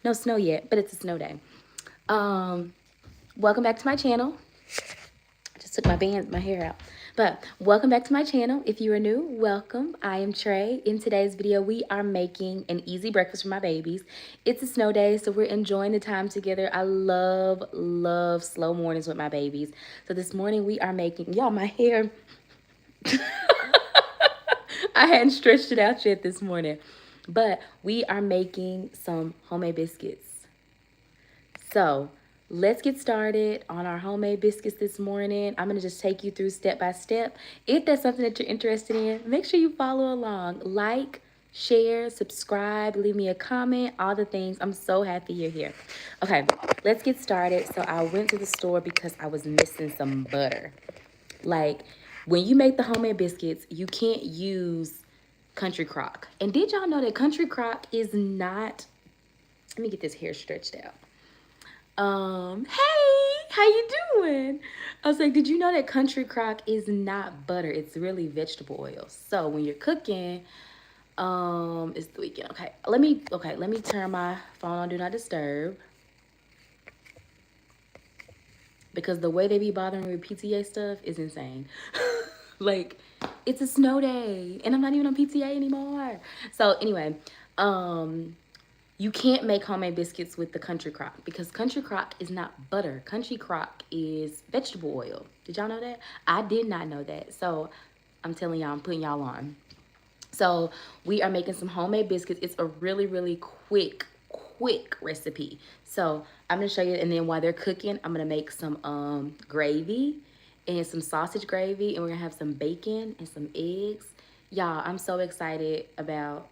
No snow yet, but it's a snow day. Welcome back to my channel. I just took my hair out. But welcome back to my channel. If you are new, welcome. I am Trey. In today's video, we are making an easy breakfast for my babies. It's a snow day, so we're enjoying the time together. I love slow mornings with my babies. So this morning we are making, y'all, my hair, I hadn't stretched it out yet this morning. But we are making some homemade biscuits. So let's get started on our homemade biscuits this morning. I'm going to just take you through step by step. If that's something that you're interested in, make sure you follow along. Like, share, subscribe, leave me a comment, all the things. I'm so happy you're here. Okay, let's get started. So I went to the store because I was missing some butter. Like, when you make the homemade biscuits, you can't use country crock. And did y'all know that country crock is not, let me get this hair stretched out. Hey, how you doing? I was like, did you know that country crock is not butter? It's really vegetable oil. So when you're cooking, it's the weekend. Okay, let me turn my phone on Do Not Disturb. Because the way they be bothering me with PTA stuff is insane. Like, it's a snow day and I'm not even on PTA anymore. So anyway, you can't make homemade biscuits with the country crock because country crock is not butter. Country crock is vegetable oil. Did y'all know that? I did not know that. So I'm telling y'all, I'm putting y'all on. So we are making some homemade biscuits. It's a really quick recipe. So I'm gonna show you, and then while they're cooking, I'm gonna make some gravy and some sausage gravy, and we're gonna have some bacon and some eggs. Y'all, I'm so excited about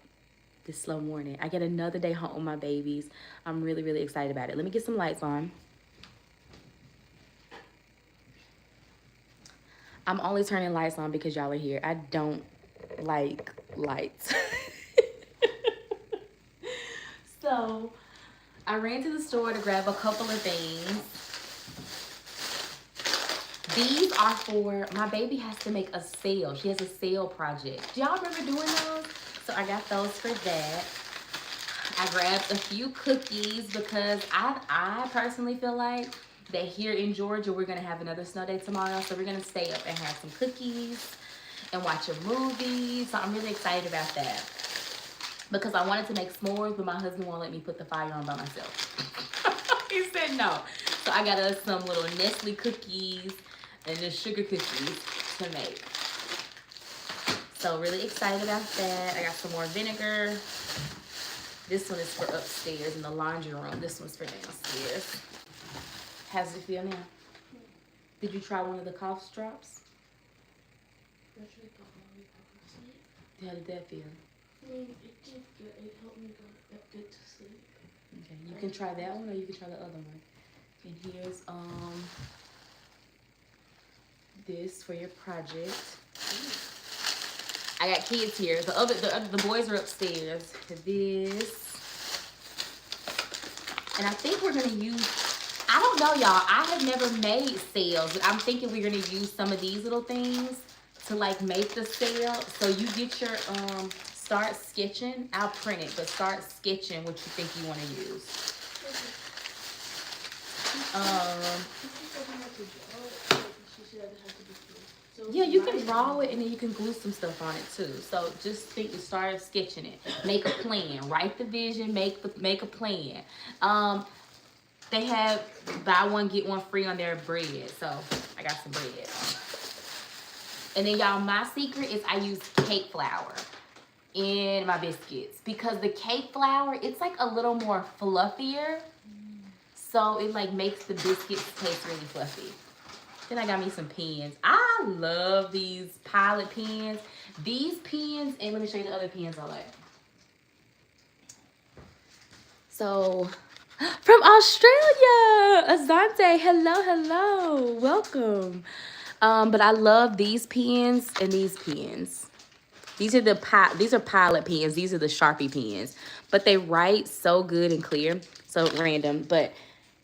this slow morning. I get another day home with my babies. I'm really excited about it. Let me get some lights on. I'm only turning lights on because y'all are here. I don't like lights. So I ran to the store to grab a couple of things. These are for, my baby has to make a sale. She has a sale project. Do y'all remember doing those? So I got those for that. I grabbed a few cookies because I personally feel like that here in Georgia, we're gonna have another snow day tomorrow. So we're gonna stay up and have some cookies and watch a movie. So I'm really excited about that. Because I wanted to make s'mores, but my husband won't let me put the fire on by myself. He said no. So I got us some little Nestle cookies and the sugar cookies to make. So really excited about that. I got some more vinegar. This one is for upstairs in the laundry room. This one's for downstairs. How's it feel now? Did you try one of the cough drops? How did that feel? It did good. It helped me get to sleep. Okay, you can try that one or you can try the other one. And here's this for your project. I got kids here. The boys are upstairs. This. And I think we're gonna use, I don't know y'all, I have never made sails, but I'm thinking we're gonna use some of these little things to like make the sail. So you get your start sketching. I'll print it, but start sketching what you think you want to use. Yeah, you can draw it and then you can glue some stuff on it too. So just think, start sketching it. Make a plan. Write the vision. Make a plan. They have buy one get one free on their bread. So I got some bread. And then y'all, my secret is I use cake flour in my biscuits because the cake flour, it's like a little more fluffier. So it like makes the biscuits taste really fluffy. Then I got me some pens. I love these Pilot pens. These pens, and let me show you the other pens I like. So, from Australia, Azante, hello, welcome. But I love these pens and these pens. These are Pilot pens. These are the Sharpie pens. But they write so good and clear. So random, but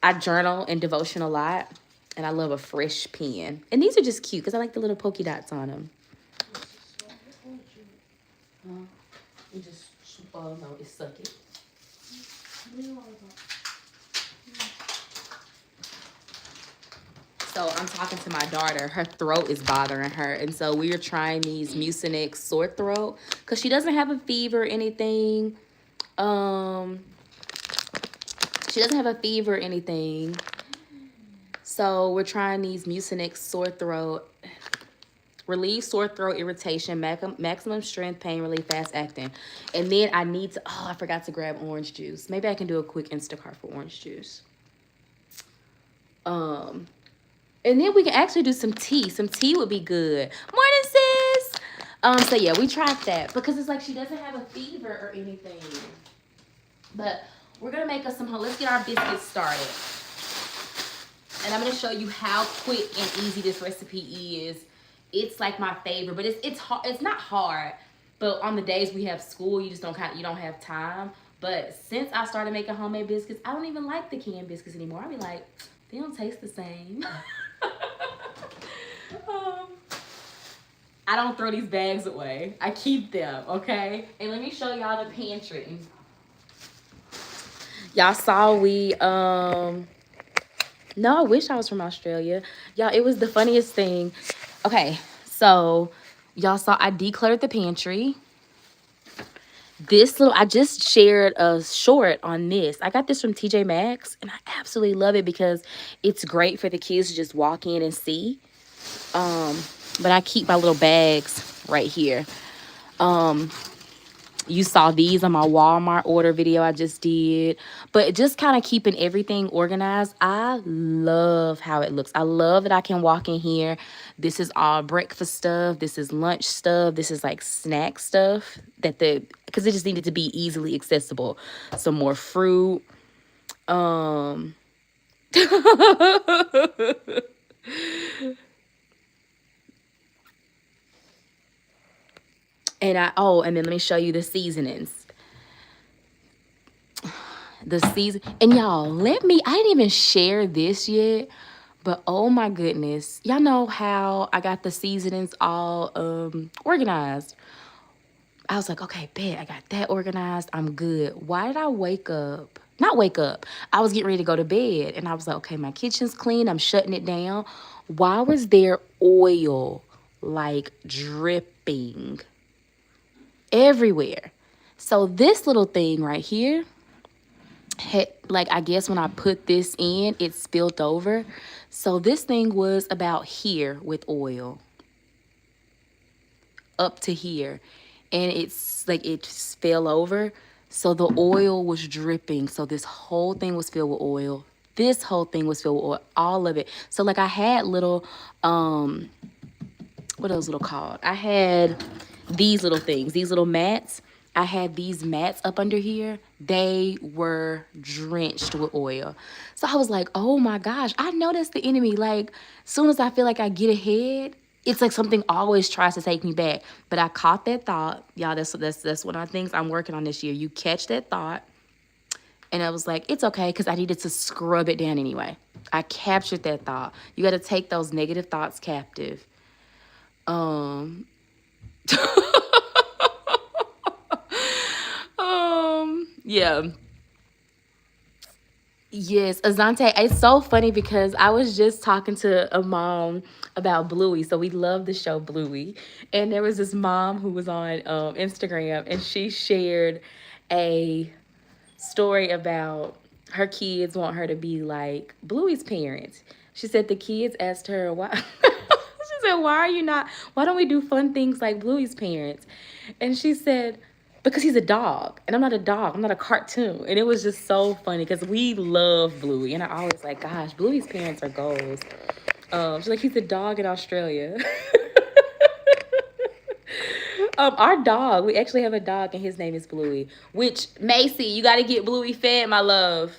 I journal and devotion a lot. And I love a fresh pen. And these are just cute because I like the little polka dots on them. You just, oh no, it's sucky. So I'm talking to my daughter. Her throat is bothering her. And so we are trying these Mucinex sore throat. Because she doesn't have a fever or anything. She doesn't have a fever or anything. So we're trying these Mucinex sore throat. Relieve sore throat irritation, maximum strength, pain relief, fast acting. And then I need to, I forgot to grab orange juice. Maybe I can do a quick Instacart for orange juice. And then we can actually do some tea. Some tea would be good. Morning, sis. So yeah, we tried that because it's like she doesn't have a fever or anything. But we're gonna make us some. Let's get our biscuits started. And I'm gonna show you how quick and easy this recipe is. It's like my favorite, but it's hard. It's not hard, but on the days we have school, you just don't have time. But since I started making homemade biscuits, I don't even like the canned biscuits anymore. I be like, they don't taste the same. I don't throw these bags away. I keep them, okay? And let me show y'all the pantry. Y'all saw no, I wish I was from Australia. Y'all, it was the funniest thing. Okay, so y'all saw I decluttered the pantry. I just shared a short on this. I got this from TJ Maxx, and I absolutely love it because it's great for the kids to just walk in and see. But I keep my little bags right here. You saw these on my Walmart order video I just did. But just kind of keeping everything organized. I love how it looks. I love that I can walk in here. This is all breakfast stuff. This is lunch stuff. This is like snack stuff. Because it just needed to be easily accessible. Some more fruit. And then let me show you the seasonings. And y'all, I didn't even share this yet, but oh my goodness. Y'all know how I got the seasonings all organized. I was like, okay, bet, I got that organized. I'm good. Why did I wake up? Not wake up. I was getting ready to go to bed, and I was like, okay, my kitchen's clean. I'm shutting it down. Why was there oil like dripping everywhere? So this little thing right here, I guess when I put this in, it spilled over. So this thing was about here with oil. Up to here. And it's like it just fell over. So the oil was dripping. So this whole thing was filled with oil. This whole thing was filled with oil. All of it. So like I had little, what are those little called? I had these little things, these little mats. I had these mats up under here. They were drenched with oil. So I was like, oh my gosh, I know that's the enemy. Like, as soon as I feel like I get ahead, it's like something always tries to take me back. But I caught that thought. Y'all, that's one of the things I'm working on this year. You catch that thought. And I was like, it's okay, because I needed to scrub it down anyway. I captured that thought. You got to take those negative thoughts captive. Yeah. Yes, Azante, it's so funny because I was just talking to a mom about Bluey. So we love the show Bluey. And there was this mom who was on Instagram, and she shared a story about her kids want her to be like Bluey's parents. She said the kids asked her why. She said, why don't we do fun things like Bluey's parents? And she said, because he's a dog, and I'm not a dog. I'm not a cartoon. And it was just so funny because we love Bluey, and I always like, gosh, Bluey's parents are goals. She's like, he's a dog in Australia. Our dog, we actually have a dog, and his name is Bluey. Which, Macy, you got to get Bluey fed, my love.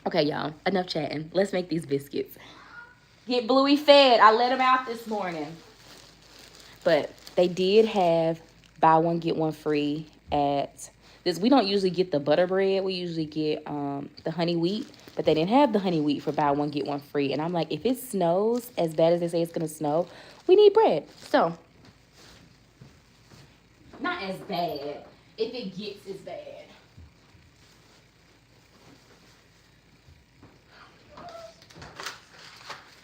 Okay, y'all, enough chatting. Let's make these biscuits. Get Bluey fed. I let him out this morning. But they did have buy one get one free at this. We don't usually get the butter bread. We usually get the honey wheat, but they didn't have the honey wheat for buy one get one free. And I'm like, if it snows as bad as they say it's gonna snow, we need bread. So not as bad. If it gets as bad.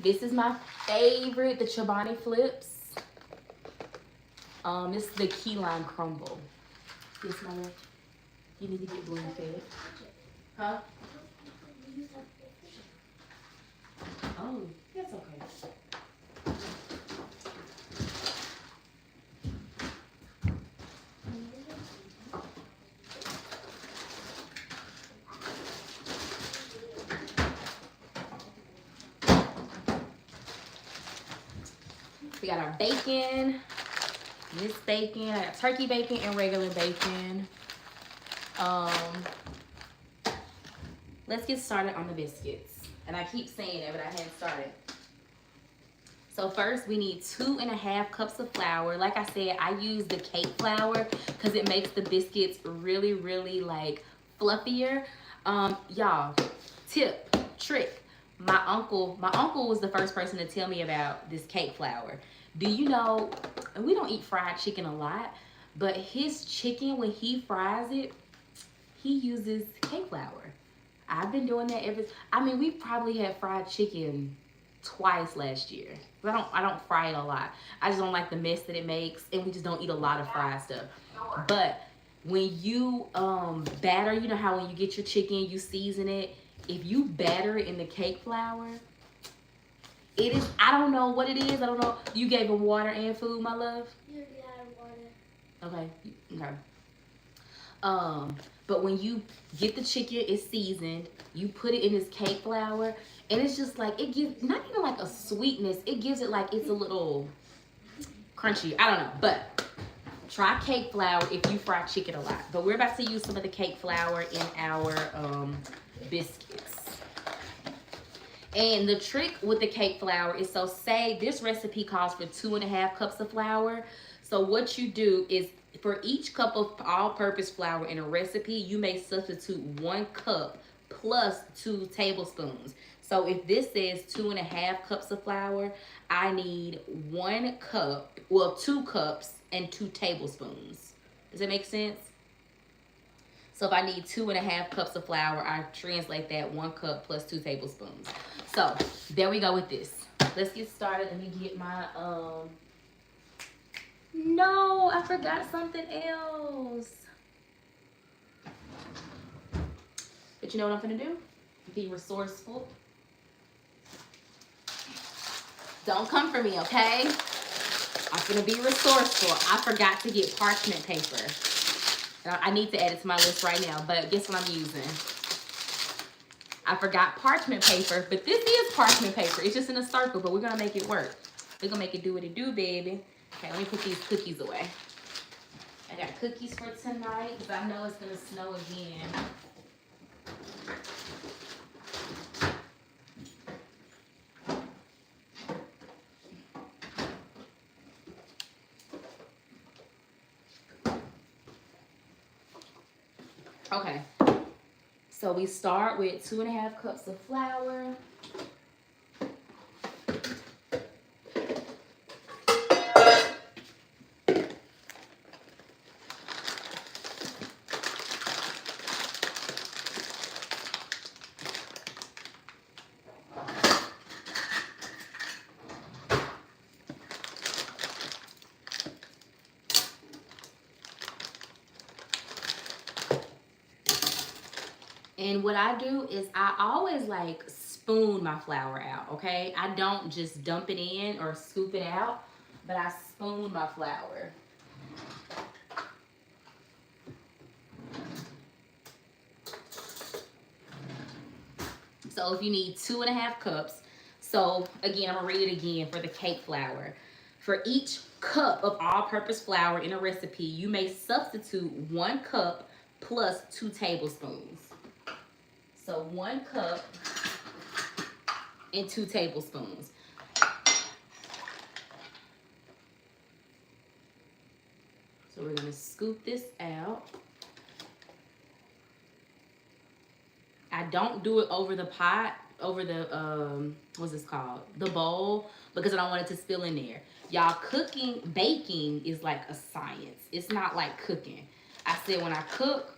This is my favorite, the Chobani Flips. This is the key lime crumble. Yes, my love. You need to get balloon fed. Huh? Oh, that's okay. We got our bacon. This bacon, I got turkey bacon and regular bacon. Let's get started on the biscuits. And I keep saying it, but I hadn't started. So first we need 2.5 cups of flour. Like I said, I use the cake flour because it makes the biscuits really, really like fluffier. Y'all, tip, trick. My uncle was the first person to tell me about this cake flour. Do you know, and we don't eat fried chicken a lot, but his chicken, when he fries it, he uses cake flour. I've been doing that we probably had fried chicken twice last year. I don't fry it a lot. I just don't like the mess that it makes, and we just don't eat a lot of fried stuff. But when you batter, you know how when you get your chicken, you season it. If you batter it in the cake flour, it is, I don't know what it is. I don't know. You gave him water and food, my love? Yeah, water. Okay. Okay. But when you get the chicken, it's seasoned. You put it in this cake flour, and it's just like, it gives, not even like a sweetness. It gives it like it's a little crunchy. I don't know. But try cake flour if you fry chicken a lot. But we're about to use some of the cake flour in our biscuits. And the trick with the cake flour is, so say this recipe calls for 2.5 cups of flour. So what you do is, for each cup of all-purpose flour in a recipe, you may substitute 1 cup plus 2 tablespoons. So if this says 2.5 cups of flour, I need 1 cup, well, 2 cups and 2 tablespoons. Does that make sense? So if I need 2.5 cups of flour, I translate that 1 cup plus 2 tablespoons. So there we go with this. Let's get started. Let me get my, no, I forgot something else. But you know what I'm gonna do? Be resourceful. Don't come for me, okay? I'm gonna be resourceful. I forgot to get parchment paper. I need to add it to my list right now, but guess what I'm using? I forgot parchment paper, but this is parchment paper. It's just in a circle, but we're gonna make it work. We're gonna make it do what it do, baby. Okay, let me put these cookies away. I got cookies for tonight because I know it's gonna snow again. Okay, so we start with 2.5 cups of flour. And what I do is I always like spoon my flour out, okay? I don't just dump it in or scoop it out, but I spoon my flour. So if you need 2.5 cups, so again, I'm gonna read it again for the cake flour. For each cup of all-purpose flour in a recipe, you may substitute 1 cup plus 2 tablespoons. So 1 cup and 2 tablespoons. So we're gonna scoop this out. I don't do it over the pot, over the, what's this called? The bowl, because I don't want it to spill in there. Y'all, baking is like a science. It's not like cooking. I said when I cook,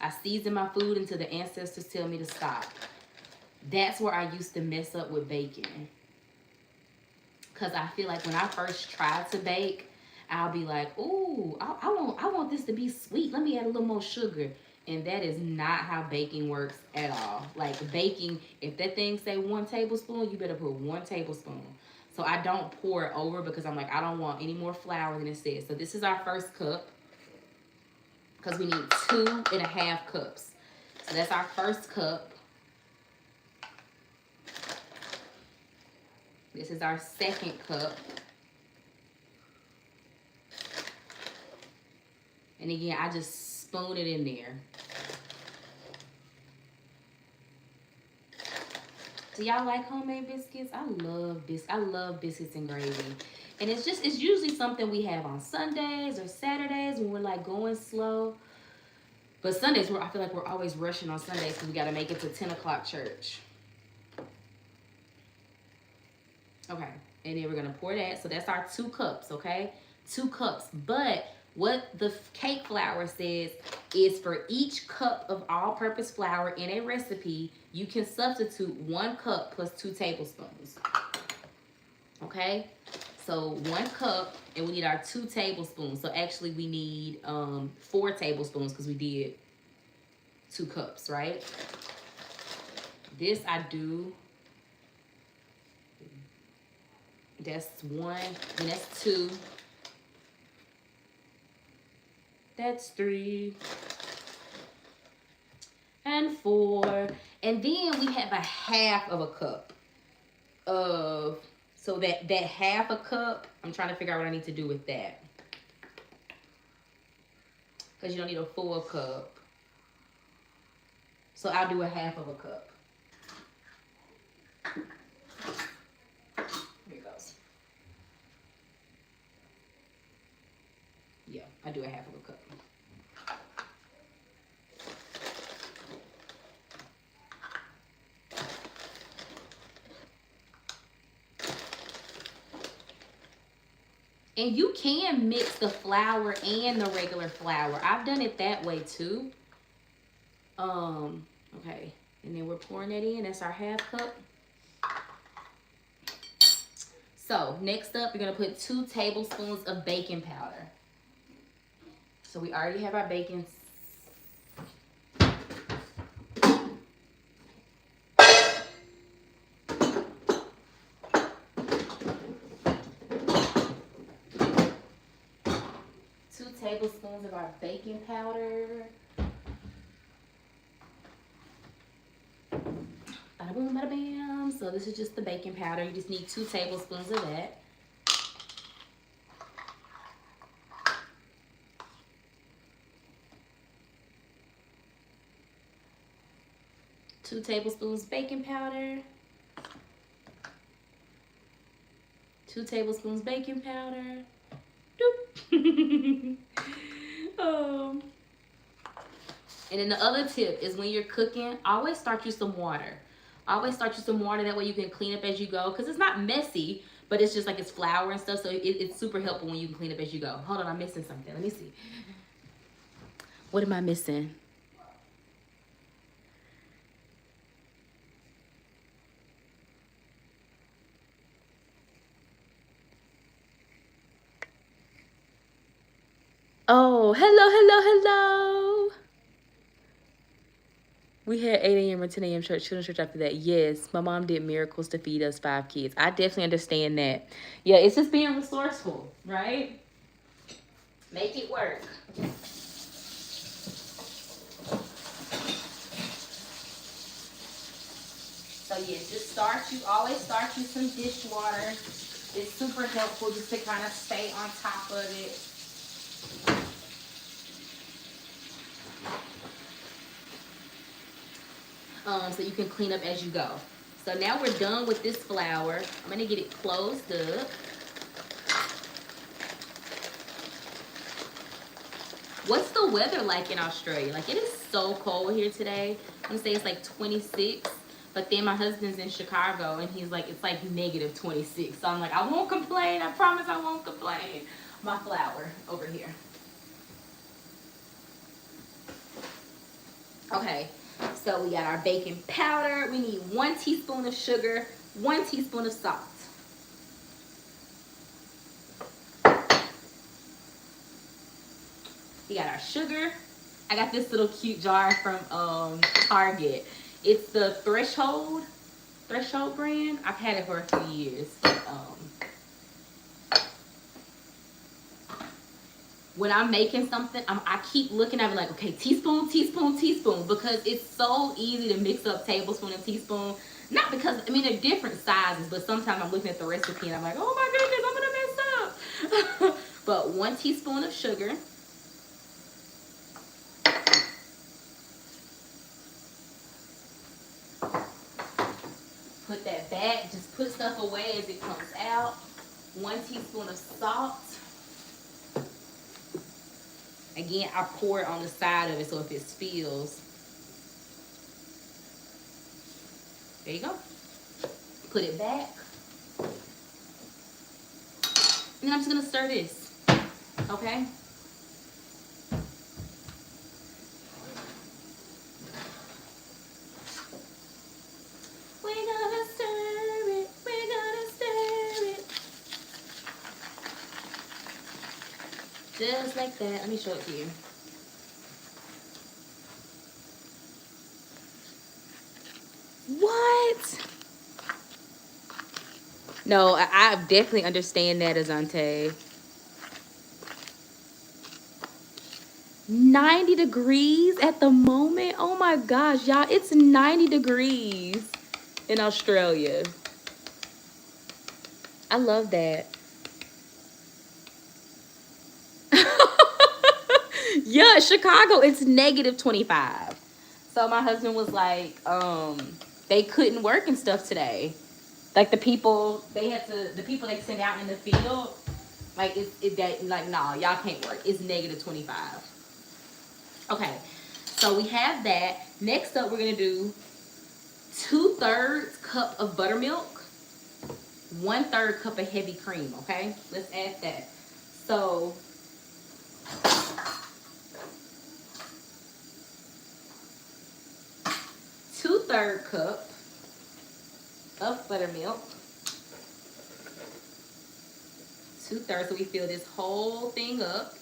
I season my food until the ancestors tell me to stop. That's where I used to mess up with bacon. Because I feel like when I first tried to bake, I'll be like, ooh, I want this to be sweet. Let me add a little more sugar. And that is not how baking works at all. Like baking, if that thing say 1 tablespoon, you better put 1 tablespoon. So I don't pour it over because I'm like, I don't want any more flour than it says. So this is our first cup because we need 2.5 cups. So that's our first cup. This is our second cup. And again, I just spoon it in there. Do y'all like homemade biscuits? I love biscuits and gravy. And it's usually something we have on Sundays or Saturdays when we're like going slow. But Sundays, I feel like we're always rushing on Sundays because we got to make it to 10 o'clock church. Okay, and then we're going to pour that. So that's our 2 cups, okay? 2 cups. But what the cake flour says is for each cup of all-purpose flour in a recipe, you can substitute 1 cup plus 2 tablespoons. Okay? So 1 cup, and we need our 2 tablespoons. So actually we need 4 tablespoons because we did 2 cups, right? This I do. That's 1, and that's 2. That's 3. And 4. And then we have a half of a cup of, so that half a cup, I'm trying to figure out what I need to do with that. Because you don't need a full cup. So I'll do a half of a cup. Here it goes. Yeah, I do a half of a cup. And you can mix the flour and the regular flour. I've done it that way too. Okay. And then we're pouring that in. That's our half cup. So next up, you're gonna put 2 tablespoons of baking powder. So we already have our baking. Tablespoons of our baking powder. Bada boom, bada bam. So this is just the baking powder. You just need 2 tablespoons of that. Two tablespoons baking powder. 2 tablespoons baking powder. And then the other tip is when you're cooking, always start you some water. Always start you some water. That way you can clean up as you go. Because it's not messy, but it's just like it's flour and stuff. So it's super helpful when you can clean up as you go. Hold on, I'm missing something. Let me see. What am I missing? Oh, hello. We had 8 a.m. or 10 a.m. children's church after that. Yes, my mom did miracles to feed us 5 kids. I definitely understand that. Yeah, it's just being resourceful, right? Make it work. So yeah, just always start you some dishwater. It's super helpful just to kind of stay on top of it. So you can clean up as you go. So now we're done with this flour. I'm gonna get it closed up. What's the weather like in Australia? Like, it is so cold here today. I'm gonna say it's like 26, but then my husband's in Chicago and he's like, it's like negative 26. So I'm like, I won't complain. I promise I won't complain. My flour over here. Okay. So we got our baking powder. We need 1 teaspoon of sugar, 1 teaspoon of salt. We got our sugar. I got this little cute jar from Target. It's the Threshold brand. I've had it for a few years. When I'm making something, I keep looking at it like, okay, teaspoon, teaspoon, teaspoon, because it's so easy to mix up tablespoon and teaspoon. Not because, I mean, they're different sizes, but sometimes I'm looking at the recipe and I'm like, oh my goodness, I'm gonna mess up. But 1 teaspoon of sugar. Put that back, just put stuff away as it comes out. 1 teaspoon of salt. Again, I pour it on the side of it so if it spills. There you go. Put it back. And then I'm just gonna stir this, okay? We're gonna stir it, we're gonna stir it. Just like that. Let me show it to you. What? No, I definitely understand that, Azante. 90 degrees at the moment. Oh my gosh, y'all, it's 90 degrees in Australia. I love that. Yeah, Chicago, it's negative 25. So my husband was like, they couldn't work and stuff today. Like the people they sent out in the field, like nah, y'all can't work. It's negative 25. Okay, so we have that. Next up, we're gonna do 2/3 cup of buttermilk, 1/3 cup of heavy cream. Okay, let's add that. So 2/3 cup of buttermilk. 2/3, so we fill this whole thing up.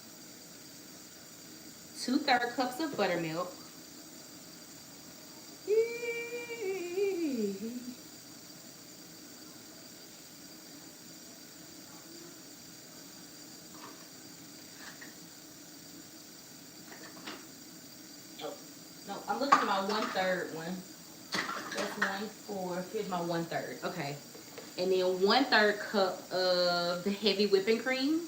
2/3 cups of buttermilk. No, I'm looking at my 1/3 one. That's 1/4. Here's my 1/3. Okay. And then 1/3 cup of the heavy whipping cream.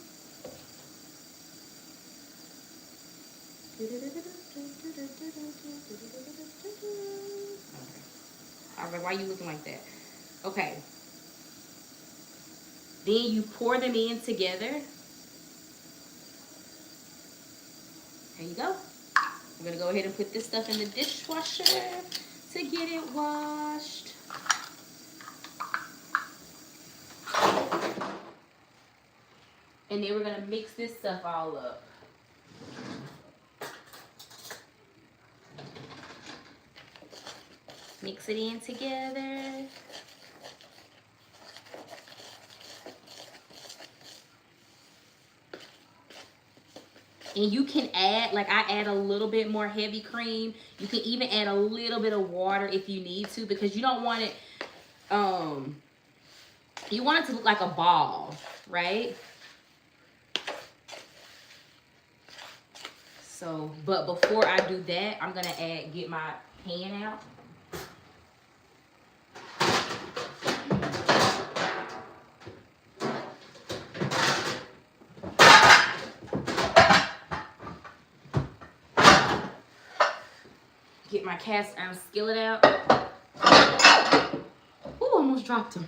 All right, why are you looking like that? Okay. Then you pour them in together. There you go. I'm gonna go ahead and put this stuff in the dishwasher to get it washed. And then we're gonna mix this stuff all up. Mix it in together. And you can add, like I add a little bit more heavy cream. You can even add a little bit of water if you need to, because you don't want it, you want it to look like a ball, right? So, but before I do that, I'm gonna get my pan out. Get my cast iron skillet out. Ooh, almost dropped him.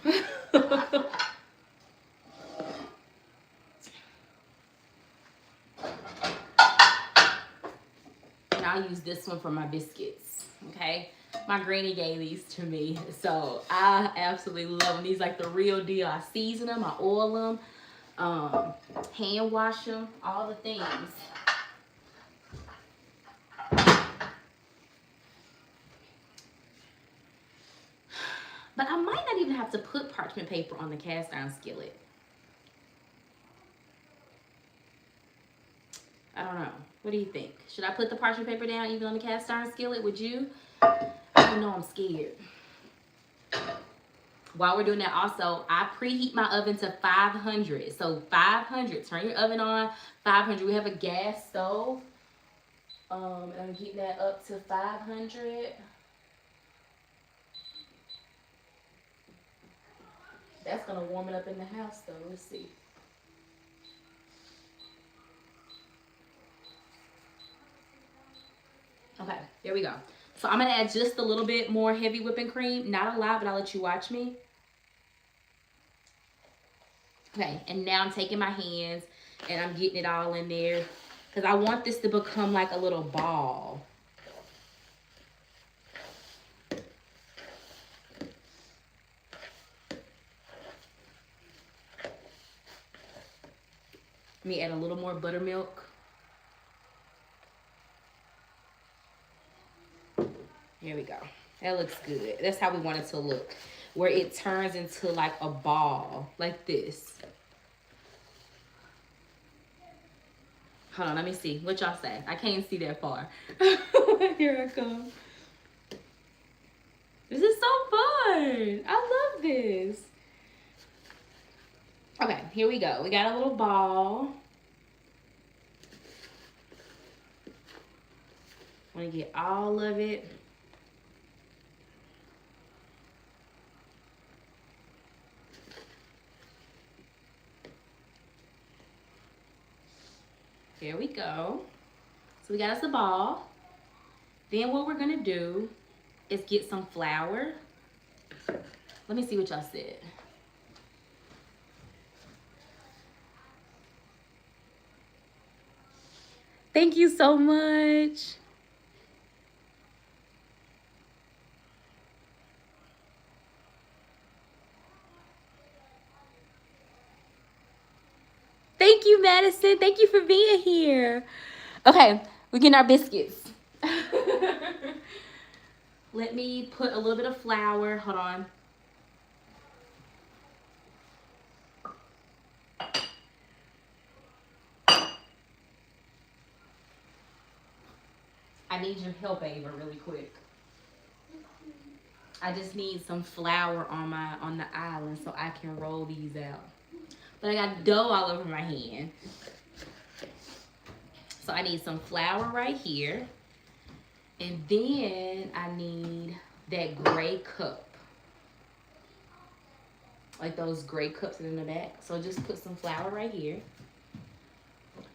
And I'll use this one for my biscuits, okay? My granny gave these to me, so I absolutely love them. These like the real deal. I season them, I oil them, hand wash them, all the things. But I might not even have to put parchment paper on the cast iron skillet. I don't know. What do you think? Should I put the parchment paper down even on the cast iron skillet? Would you? I know I'm scared. While we're doing that also, I preheat my oven to 500. So 500, turn your oven on, 500. We have a gas stove. And I'm getting that up to 500. That's gonna warm it up in the house though, let's see. Okay, there we go. So I'm gonna add just a little bit more heavy whipping cream. Not a lot, but I'll let you watch me. Okay, and now I'm taking my hands and I'm getting it all in there because I want this to become like a little ball. Let me add a little more buttermilk. Here we go. That looks good. That's how we want it to look, where it turns into like a ball, like this. Hold on, let me see. What y'all say? I can't see that far. Here I come. This is so fun. I love this. Okay, here we go. We got a little ball. I want to get all of it. There we go. So we got us a ball. Then what we're gonna do is get some flour. Let me see what y'all said. Thank you so much. Thank you, Madison. Thank you for being here. Okay, we're getting our biscuits. Let me put a little bit of flour. Hold on. I need your help, Ava, really quick. I just need some flour on the island so I can roll these out. But I got dough all over my hand. So I need some flour right here. And then I need that gray cup. Like those gray cups in the back. So just put some flour right here.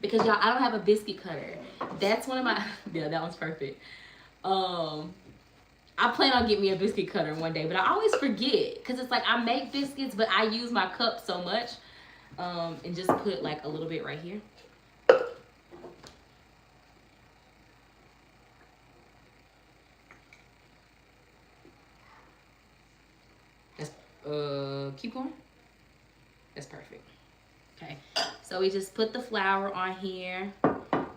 Because y'all, I don't have a biscuit cutter. That's one of my, yeah, that one's perfect. I plan on getting me a biscuit cutter one day, but I always forget. Because it's like I make biscuits, but I use my cup so much. And just put like a little bit right here. That's, keep going. That's perfect. Okay, so we just put the flour on here.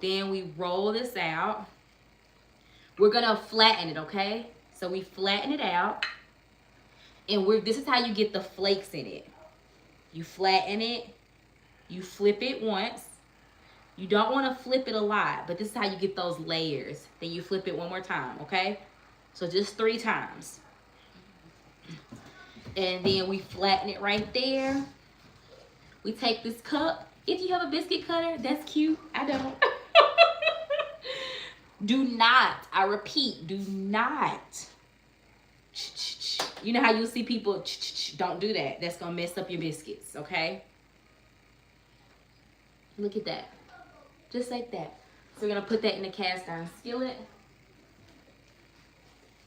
Then we roll this out. We're gonna flatten it, okay? So we flatten it out. And this is how you get the flakes in it. You flatten it. You flip it once. You don't want to flip it a lot, but this is how you get those layers. Then you flip it one more time, okay? So just 3 times. And then we flatten it right there. We take this cup. If you have a biscuit cutter, that's cute. I don't. Do not, I repeat, do not. You know how you see people, don't do that. That's going to mess up your biscuits, okay? Look at that. Just like that. So we're going to put that in the cast iron skillet.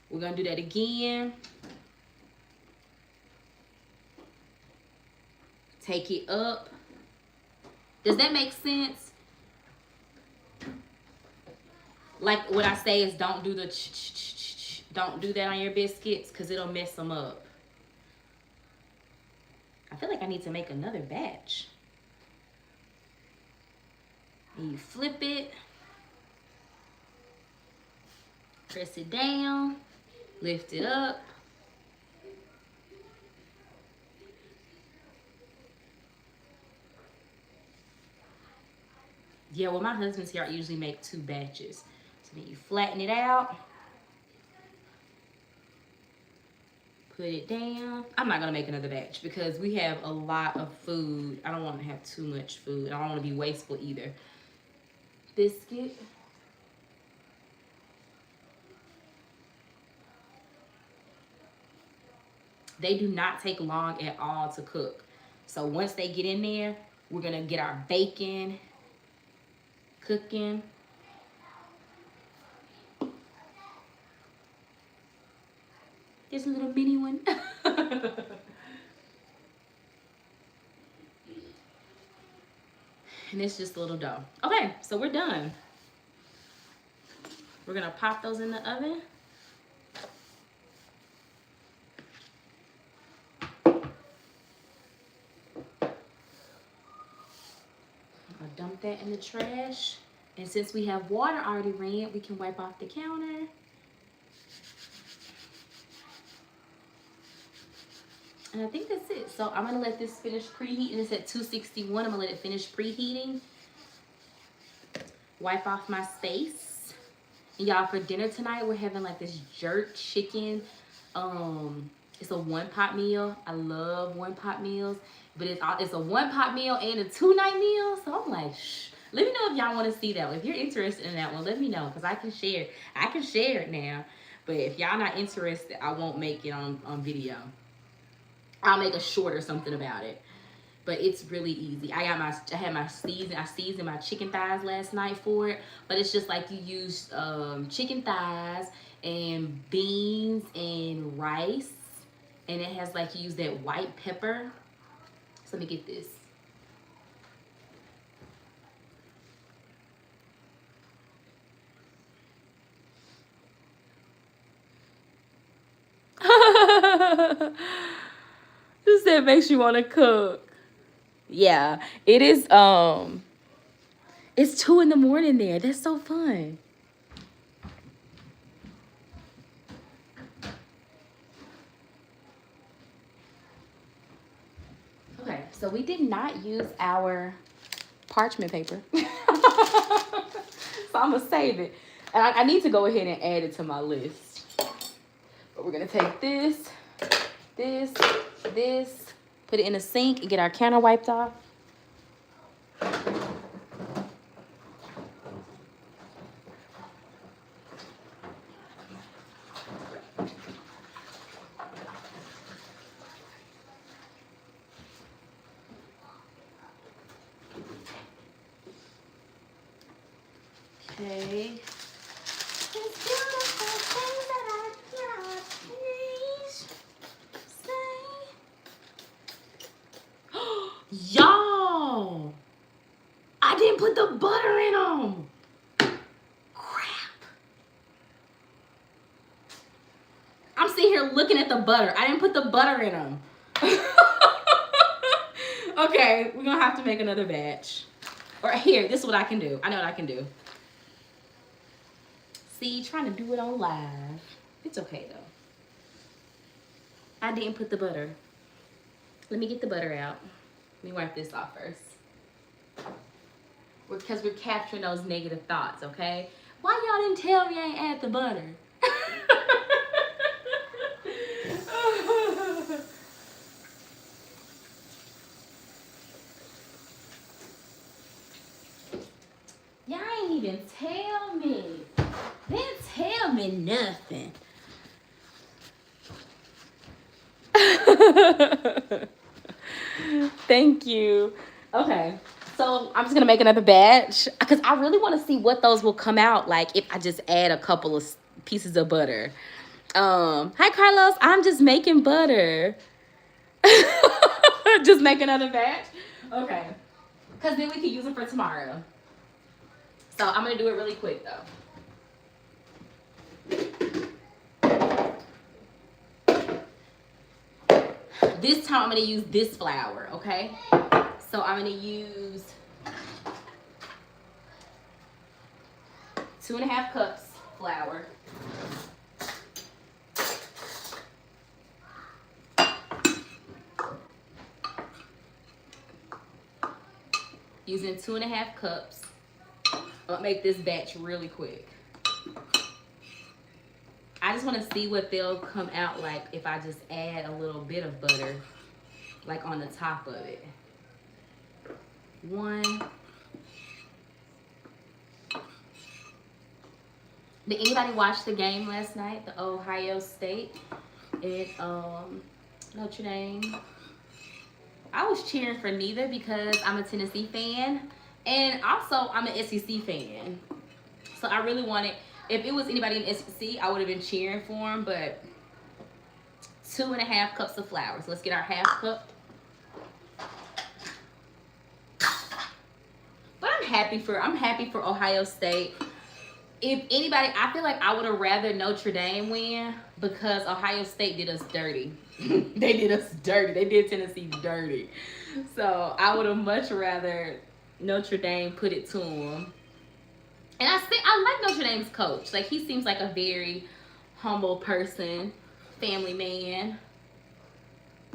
We're going to do that again. Take it up. Does that make sense? Like what I say is don't do the don't do that on your biscuits because it'll mess them up. I feel like I need to make another batch. And you flip it. Press it down. Lift it up. Yeah, well, my husband's here, I usually make 2 batches. So then you flatten it out. Put it down. I'm not gonna make another batch because we have a lot of food. I don't want to have too much food. I don't want to be wasteful either. Biscuit. They do not take long at all to cook. So once they get in there, we're gonna get our bacon cooking. There's a little mini one. And it's just a little dough. Okay, so we're done. We're gonna pop those in the oven. I'll dump that in the trash. And since we have water already ran, we can wipe off the counter. And I think that's it. So I'm gonna let this finish preheating. It's at 261. I'm gonna let it finish preheating. Wipe off my space. And y'all, for dinner tonight, we're having like this jerk chicken. It's a 1-pot meal. I love 1-pot meals, but it's a 1-pot meal and a 2-night meal. So I'm like, shh. Let me know if y'all want to see that one. If you're interested in that one, let me know because I can share. I can share it now. But if y'all not interested, I won't make it on video. I'll make a short or something about it. But it's really easy. I seasoned my chicken thighs last night for it. But it's just like you use chicken thighs and beans and rice. And it has like, you use that white pepper. So let me get this. This that makes you want to cook. Yeah, it is. It's 2 in the morning there. That's so fun. Okay, so we did not use our parchment paper. So I'm gonna save it. And I need to go ahead and add it to my list. But we're gonna take this, put it in the sink and get our counter wiped off. Okay. Y'all, I didn't put the butter in them. Crap. I'm sitting here looking at the butter. I didn't put the butter in them. Okay, we're gonna have to make another batch. Or here, this is what I can do. I know what I can do. See, trying to do it on live. It's okay though. I didn't put the butter. Let me get the butter out. Let me wipe this off first. Because we're capturing those negative thoughts, okay? Why y'all didn't tell me I ain't add the butter? Y'all ain't even tell me. Didn't tell me nothing. Thank you. Okay, so I'm just gonna make another batch because I really want to see what those will come out like if I just add a couple of pieces of butter. Hi Carlos, I'm just making butter. Just make another batch. Okay, because then we can use them for tomorrow. So I'm gonna do it really quick though. This time I'm gonna use this flour, okay? So I'm gonna use 2.5 cups flour. Using 2.5 cups. I'm gonna make this batch really quick. I just want to see what they'll come out like if I just add a little bit of butter, like on the top of it. One. Did anybody watch the game last night? The Ohio State and Notre Dame. I was cheering for neither because I'm a Tennessee fan, and also I'm an SEC fan. So I really wanted, if it was anybody in SEC, I would have been cheering for them. But 2.5 cups of flour. So let's get our half cup. But I'm happy for Ohio State. If anybody, I feel like I would have rather Notre Dame win because Ohio State did us dirty. They did us dirty. They did Tennessee dirty. So I would have much rather Notre Dame put it to them. And I like Notre Dame's coach. Like, he seems like a very humble person, family man.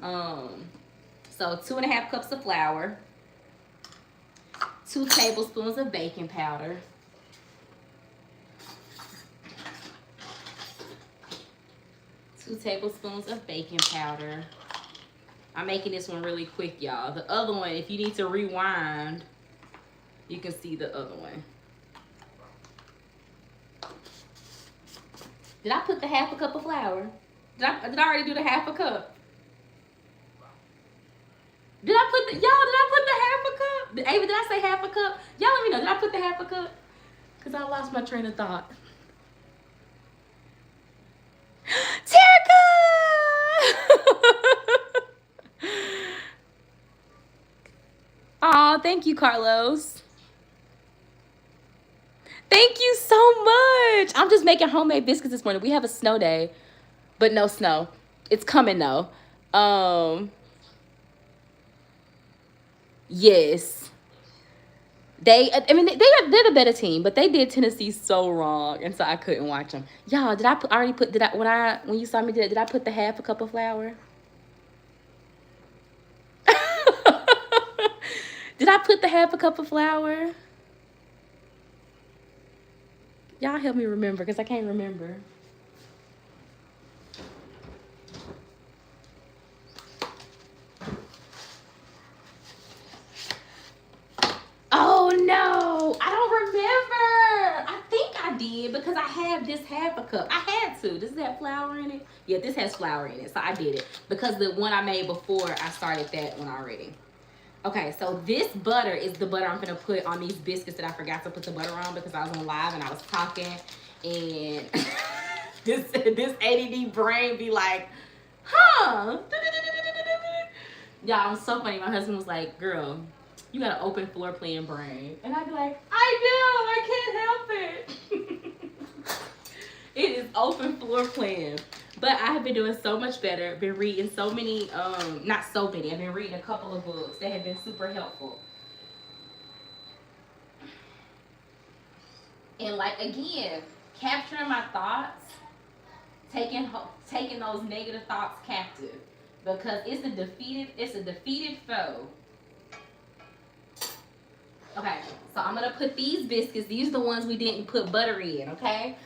So 2.5 cups of flour, 2 tablespoons of baking powder, 2 tablespoons of baking powder. I'm making this one really quick, y'all. The other one, if you need to rewind, you can see the other one. Did I put the half a cup of flour? Did I already do the half a cup? Did I put the half a cup? Ava, did I say half a cup? Y'all let me know. Did I put the half a cup? Because I lost my train of thought. Aw, thank you, Carlos. Thank you so much. I'm just making homemade biscuits this morning. We have a snow day, but no snow. It's coming though. Yes. They're the better team, but they did Tennessee so wrong, and so I couldn't watch them. Y'all, when you saw me did I put the half a cup of flour? Did I put the half a cup of flour? Y'all help me remember, because I can't remember. Oh no, I don't remember. I think I did because I have this half a cup. I had to. Does this have flour in it? Yeah, this has flour in it, so I did it. Because the one I made before, I started that one already. Okay, so this butter is the butter I'm gonna put on these biscuits that I forgot to put the butter on because I was on live and I was talking, and this ADD brain be like, huh? Y'all, I'm so funny. My husband was like, girl, you got an open floor plan brain. And I'd be like, I do, I can't help it. It is open floor plan. But I have been doing so much better. Been reading so many, not so many. I've been reading a couple of books that have been super helpful. And like, again, capturing my thoughts, taking those negative thoughts captive. Because it's a defeated foe. Okay, so I'm gonna put these biscuits, these are the ones we didn't put buttery in, okay?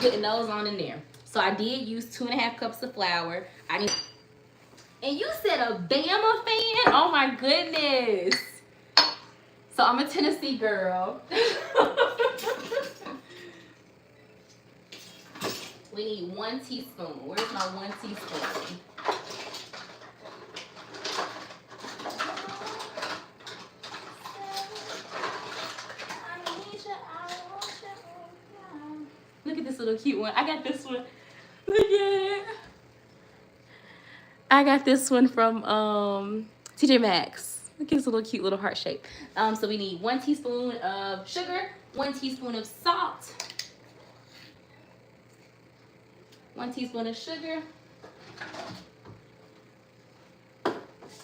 Putting those on in there. So I did use 2.5 cups of flour. And you said a Bama fan? Oh my goodness. So I'm a Tennessee girl. We need 1 teaspoon. Where's my 1 teaspoon? Look at this little cute one. I got this one. Look at it. I got this one from TJ Maxx. Look at this little cute little heart shape. So we need 1 teaspoon of sugar, 1 teaspoon of salt, 1 teaspoon of sugar. I'm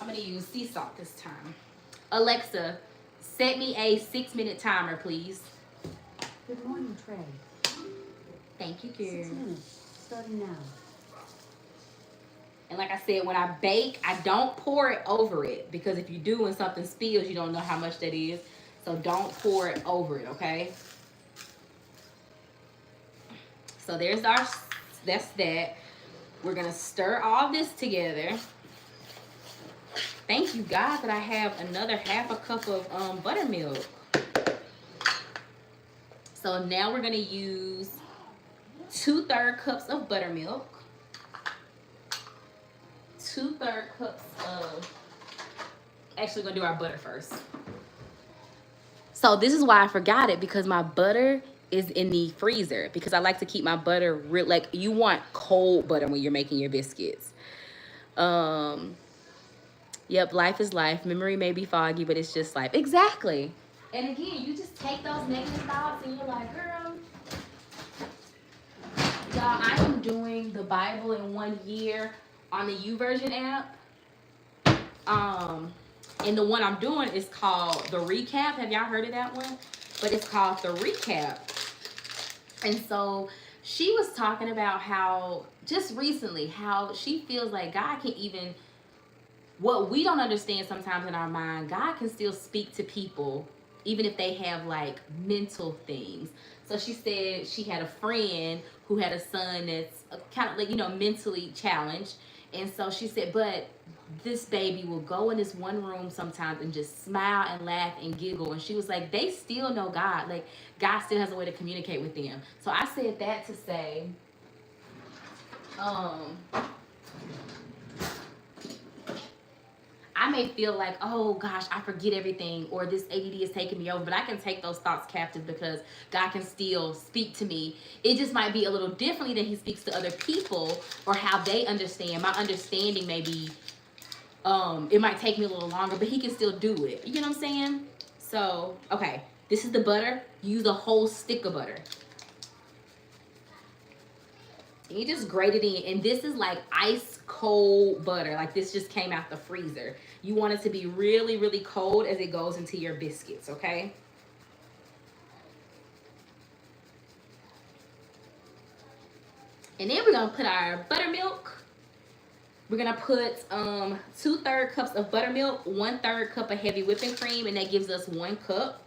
gonna use sea salt this time. Alexa, set me a 6-minute timer, please. Good morning, Trey. Thank you, girl. 6 minutes, starting now. And like I said, when I bake, I don't pour it over it, because if you do and something spills, you don't know how much that is. So don't pour it over it, okay? So there's that's that. We're gonna stir all this together. Thank you God that I have another half a cup of buttermilk. So now we're gonna use 2/3 cups of buttermilk. 2/3 cups of, actually we're gonna do our butter first. So this is why I forgot it, because my butter is in the freezer, because I like to keep my butter real, like you want cold butter when you're making your biscuits. Yep, life is life. Memory may be foggy, but it's just life. Exactly. And again, you just take those negative thoughts and you're like, girl, y'all, I am doing the Bible in 1 year on the YouVersion app. And the one I'm doing is called The Recap. Have y'all heard of that one? But it's called The Recap. And so she was talking about how, just recently, how she feels like God can even, what we don't understand sometimes in our mind, God can still speak to people even if they have like mental things. So she said she had a friend who had a son that's kind of like, you know, mentally challenged. And so she said, but this baby will go in this one room sometimes and just smile and laugh and giggle. And she was like, they still know God. Like, God still has a way to communicate with them. So I said that to say, I may feel like, oh gosh, I forget everything, or this ADD is taking me over, but I can take those thoughts captive because God can still speak to me. It just might be a little differently than he speaks to other people, or how they understand. My understanding may be, it might take me a little longer, but he can still do it. You know what I'm saying? So, okay, this is the butter. Use a whole stick of butter. And you just grate it in. And this is like ice cold butter. Like this just came out the freezer. You want it to be really, really cold as it goes into your biscuits, okay? And then we're gonna put our buttermilk. We're gonna put 2/3 cups of buttermilk, 1/3 cup of heavy whipping cream, and that gives us 1 cup.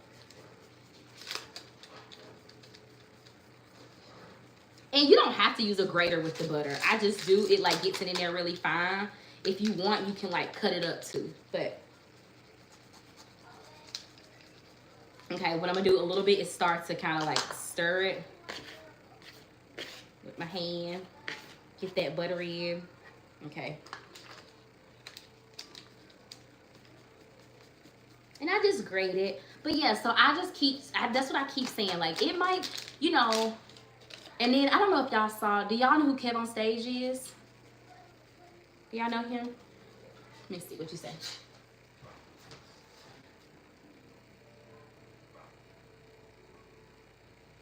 And you don't have to use a grater with the butter. I just do. It like gets it in there really fine. If you want, you can like cut it up too. But okay, what I'm gonna do a little bit is start to kind of like stir it with my hand. Get that butter in. Okay. And I just grate it. But yeah, so I just keep, that's what I keep saying. Like it might, you know. And then, I don't know if y'all saw, do y'all know who Kev on Stage is? Do y'all know him? Let me see what you say.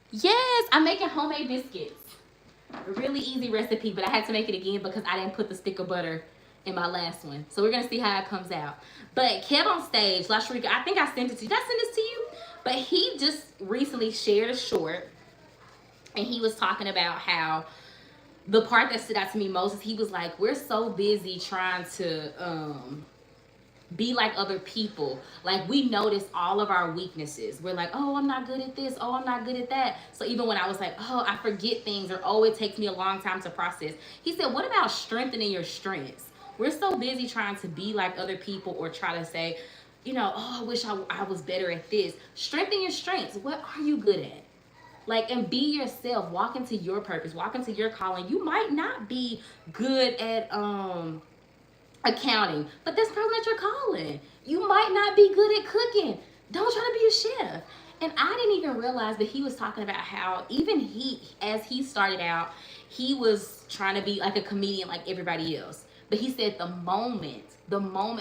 Yes, I'm making homemade biscuits. A really easy recipe, but I had to make it again because I didn't put the stick of butter in my last one. So we're going to see how it comes out. But Kev on Stage, La Sharika, I think I sent it to you. Did I send this to you? But he just recently shared a short. And he was talking about how the part that stood out to me most is he was like, we're so busy trying to be like other people. Like we notice all of our weaknesses. We're like, oh, I'm not good at this. Oh, I'm not good at that. So even when I was like, oh, I forget things, or oh, it takes me a long time to process. He said, what about strengthening your strengths? We're so busy trying to be like other people, or try to say, you know, oh, I wish I was better at this. Strengthen your strengths. What are you good at? Like, and be yourself. Walk into your purpose. Walk into your calling. You might not be good at accounting, but that's probably not your calling. You might not be good at cooking. Don't try to be a chef. And I didn't even realize that he was talking about how even he, as he started out, he was trying to be like a comedian like everybody else. But he said the moment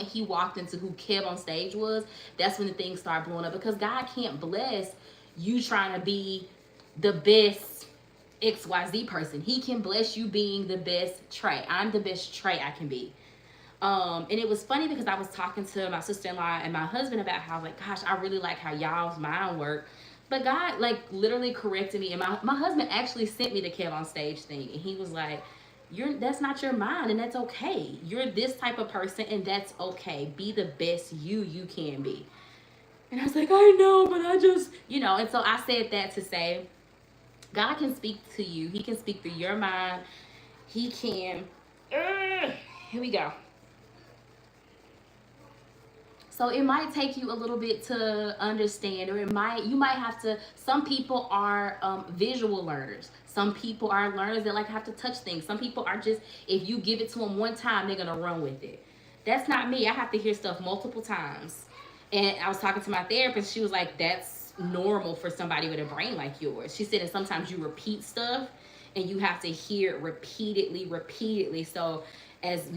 he walked into who Kev on Stage was, that's when the things started blowing up. Because God can't bless you trying to be the best XYZ person. He can bless you being the best Trey. I'm the best Trey I can be. And it was funny because I was talking to my sister-in-law and my husband about how, like, gosh, I really like how y'all's mind work. But God, like, literally corrected me. And my husband actually sent me the Kev on Stage thing. And he was like, that's not your mind, and that's okay. You're this type of person, and that's okay. Be the best you can be. And I was like, I know, but I just, and so I said that to say, God can speak to you. He can speak through your mind. He can. Here we go. So it might take you a little bit to understand, or you might have to. Some people are visual learners. Some people are learners that like have to touch things. Some people are just, if you give it to them one time, they're gonna run with it. That's not me. I have to hear stuff multiple times. And I was talking to my therapist. She was like, that's normal for somebody with a brain like yours. She said, and sometimes you repeat stuff and you have to hear it repeatedly. So as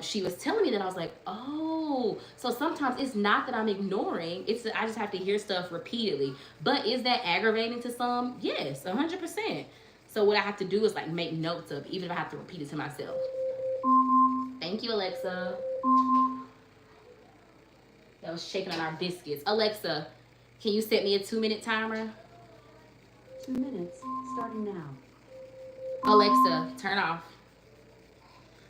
she was telling me that, I was like, oh, so sometimes it's not that I'm ignoring, it's that I just have to hear stuff repeatedly. But is that aggravating to some? Yes, 100%. So what I have to do is like make notes of, even if I have to repeat it to myself. Thank you, Alexa. That was shaking on our biscuits. Alexa, can you set me a 2-minute timer? 2 minutes, starting now. Alexa, turn off.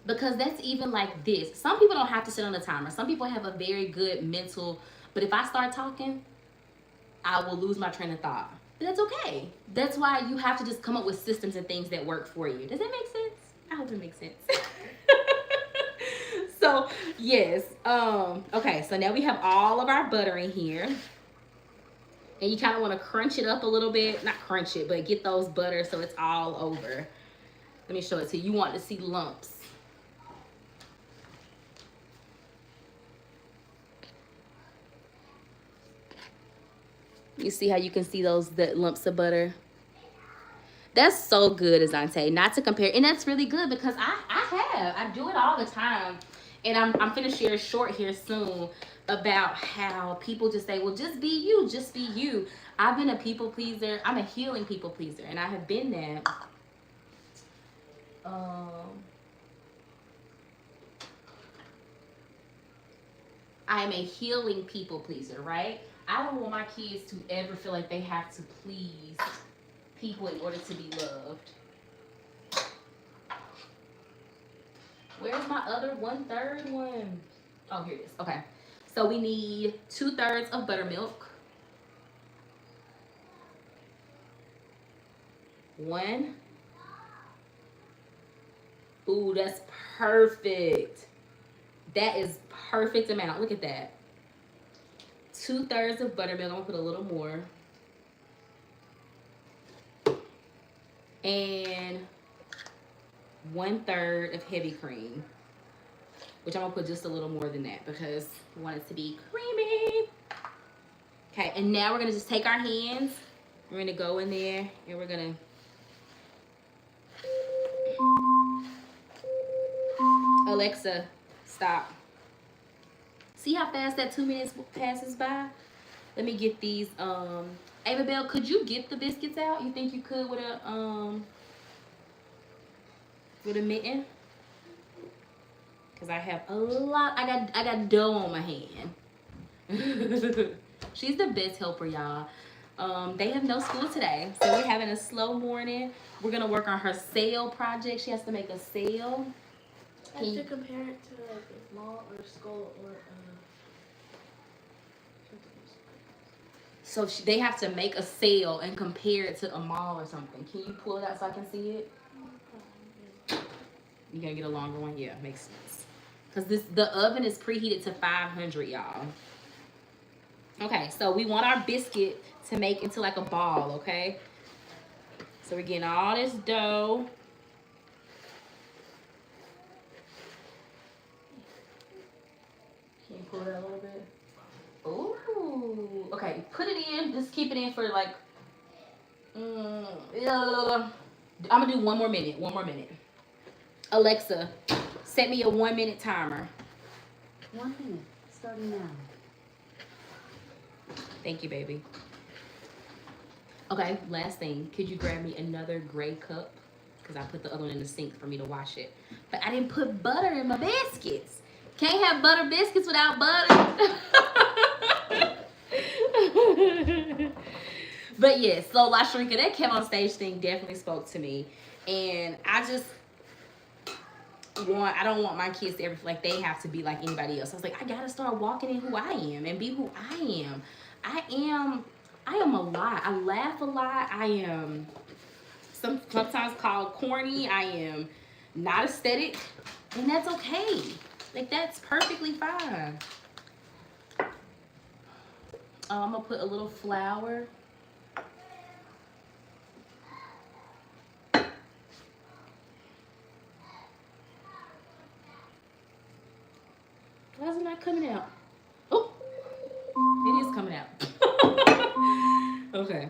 Because that's even like this. Some people don't have to sit on a timer. Some people have a very good mental, but if I start talking, I will lose my train of thought. But that's okay. That's why you have to just come up with systems and things that work for you. Does that make sense? I hope it makes sense. So, yes. Okay, so now we have all of our butter in here. And you kind of want to crunch it up a little bit. Not crunch it, but get those butter so it's all over. Let me show it to you. You want to see lumps. You see how you can see the lumps of butter? That's so good, Azante. Not to compare. And that's really good because I do it all the time. And I'm finna share a short here soon about how people just say, well, just be you, just be you. I've been a people pleaser. I'm a healing people pleaser. And I have been that. I am a healing people pleaser, right? I don't want my kids to ever feel like they have to please people in order to be loved. Where's my other 1/3 one? Oh, here it is. Okay. So we need 2/3 of buttermilk. 1. Ooh, that's perfect. That is perfect amount. Look at that. 2/3 of buttermilk. I'm gonna put a little more. And 1/3 of heavy cream, which I'm gonna put just a little more than that because we want it to be creamy. Okay, and now we're gonna just take our hands. We're gonna go in there and we're gonna Alexa, stop. See how fast that 2 minutes passes by? Let me get these. Ava Bell, could you get the biscuits out? You think you could with a mitten? Cause I have a lot. I got dough on my hand. She's the best helper, y'all. They have no school today, so we're having a slow morning. We're gonna work on her sale project. She has to make a sale. I have to compare it to like a mall or school or So they have to make a sale and compare it to a mall or something. Can you pull it out so I can see it? You gonna get a longer one? Yeah, makes sense. Because the oven is preheated to 500, y'all. Okay, so we want our biscuit to make into like a ball, okay? So we're getting all this dough. Can you pull it out a little bit? Ooh, okay, put it in. Just keep it in for like, I'm gonna do 1 more minute. 1 more minute. Alexa, set me a 1-minute timer. 1 minute, starting now. Thank you, baby. Okay, last thing. Could you grab me another gray cup? Because I put the other one in the sink for me to wash it. But I didn't put butter in my biscuits. Can't have butter biscuits without butter. But yes, so La Shrinka, that came on stage thing definitely spoke to me. And I just, I don't want my kids to ever feel like they have to be like anybody else. I was like, I gotta start walking in who I am and be who I am. I am a lot. I laugh a lot. I am sometimes called corny. I am not aesthetic, and that's okay. Like, that's perfectly fine. I'm gonna put a little flour. Why is it not coming out? Oh, it is coming out. Okay.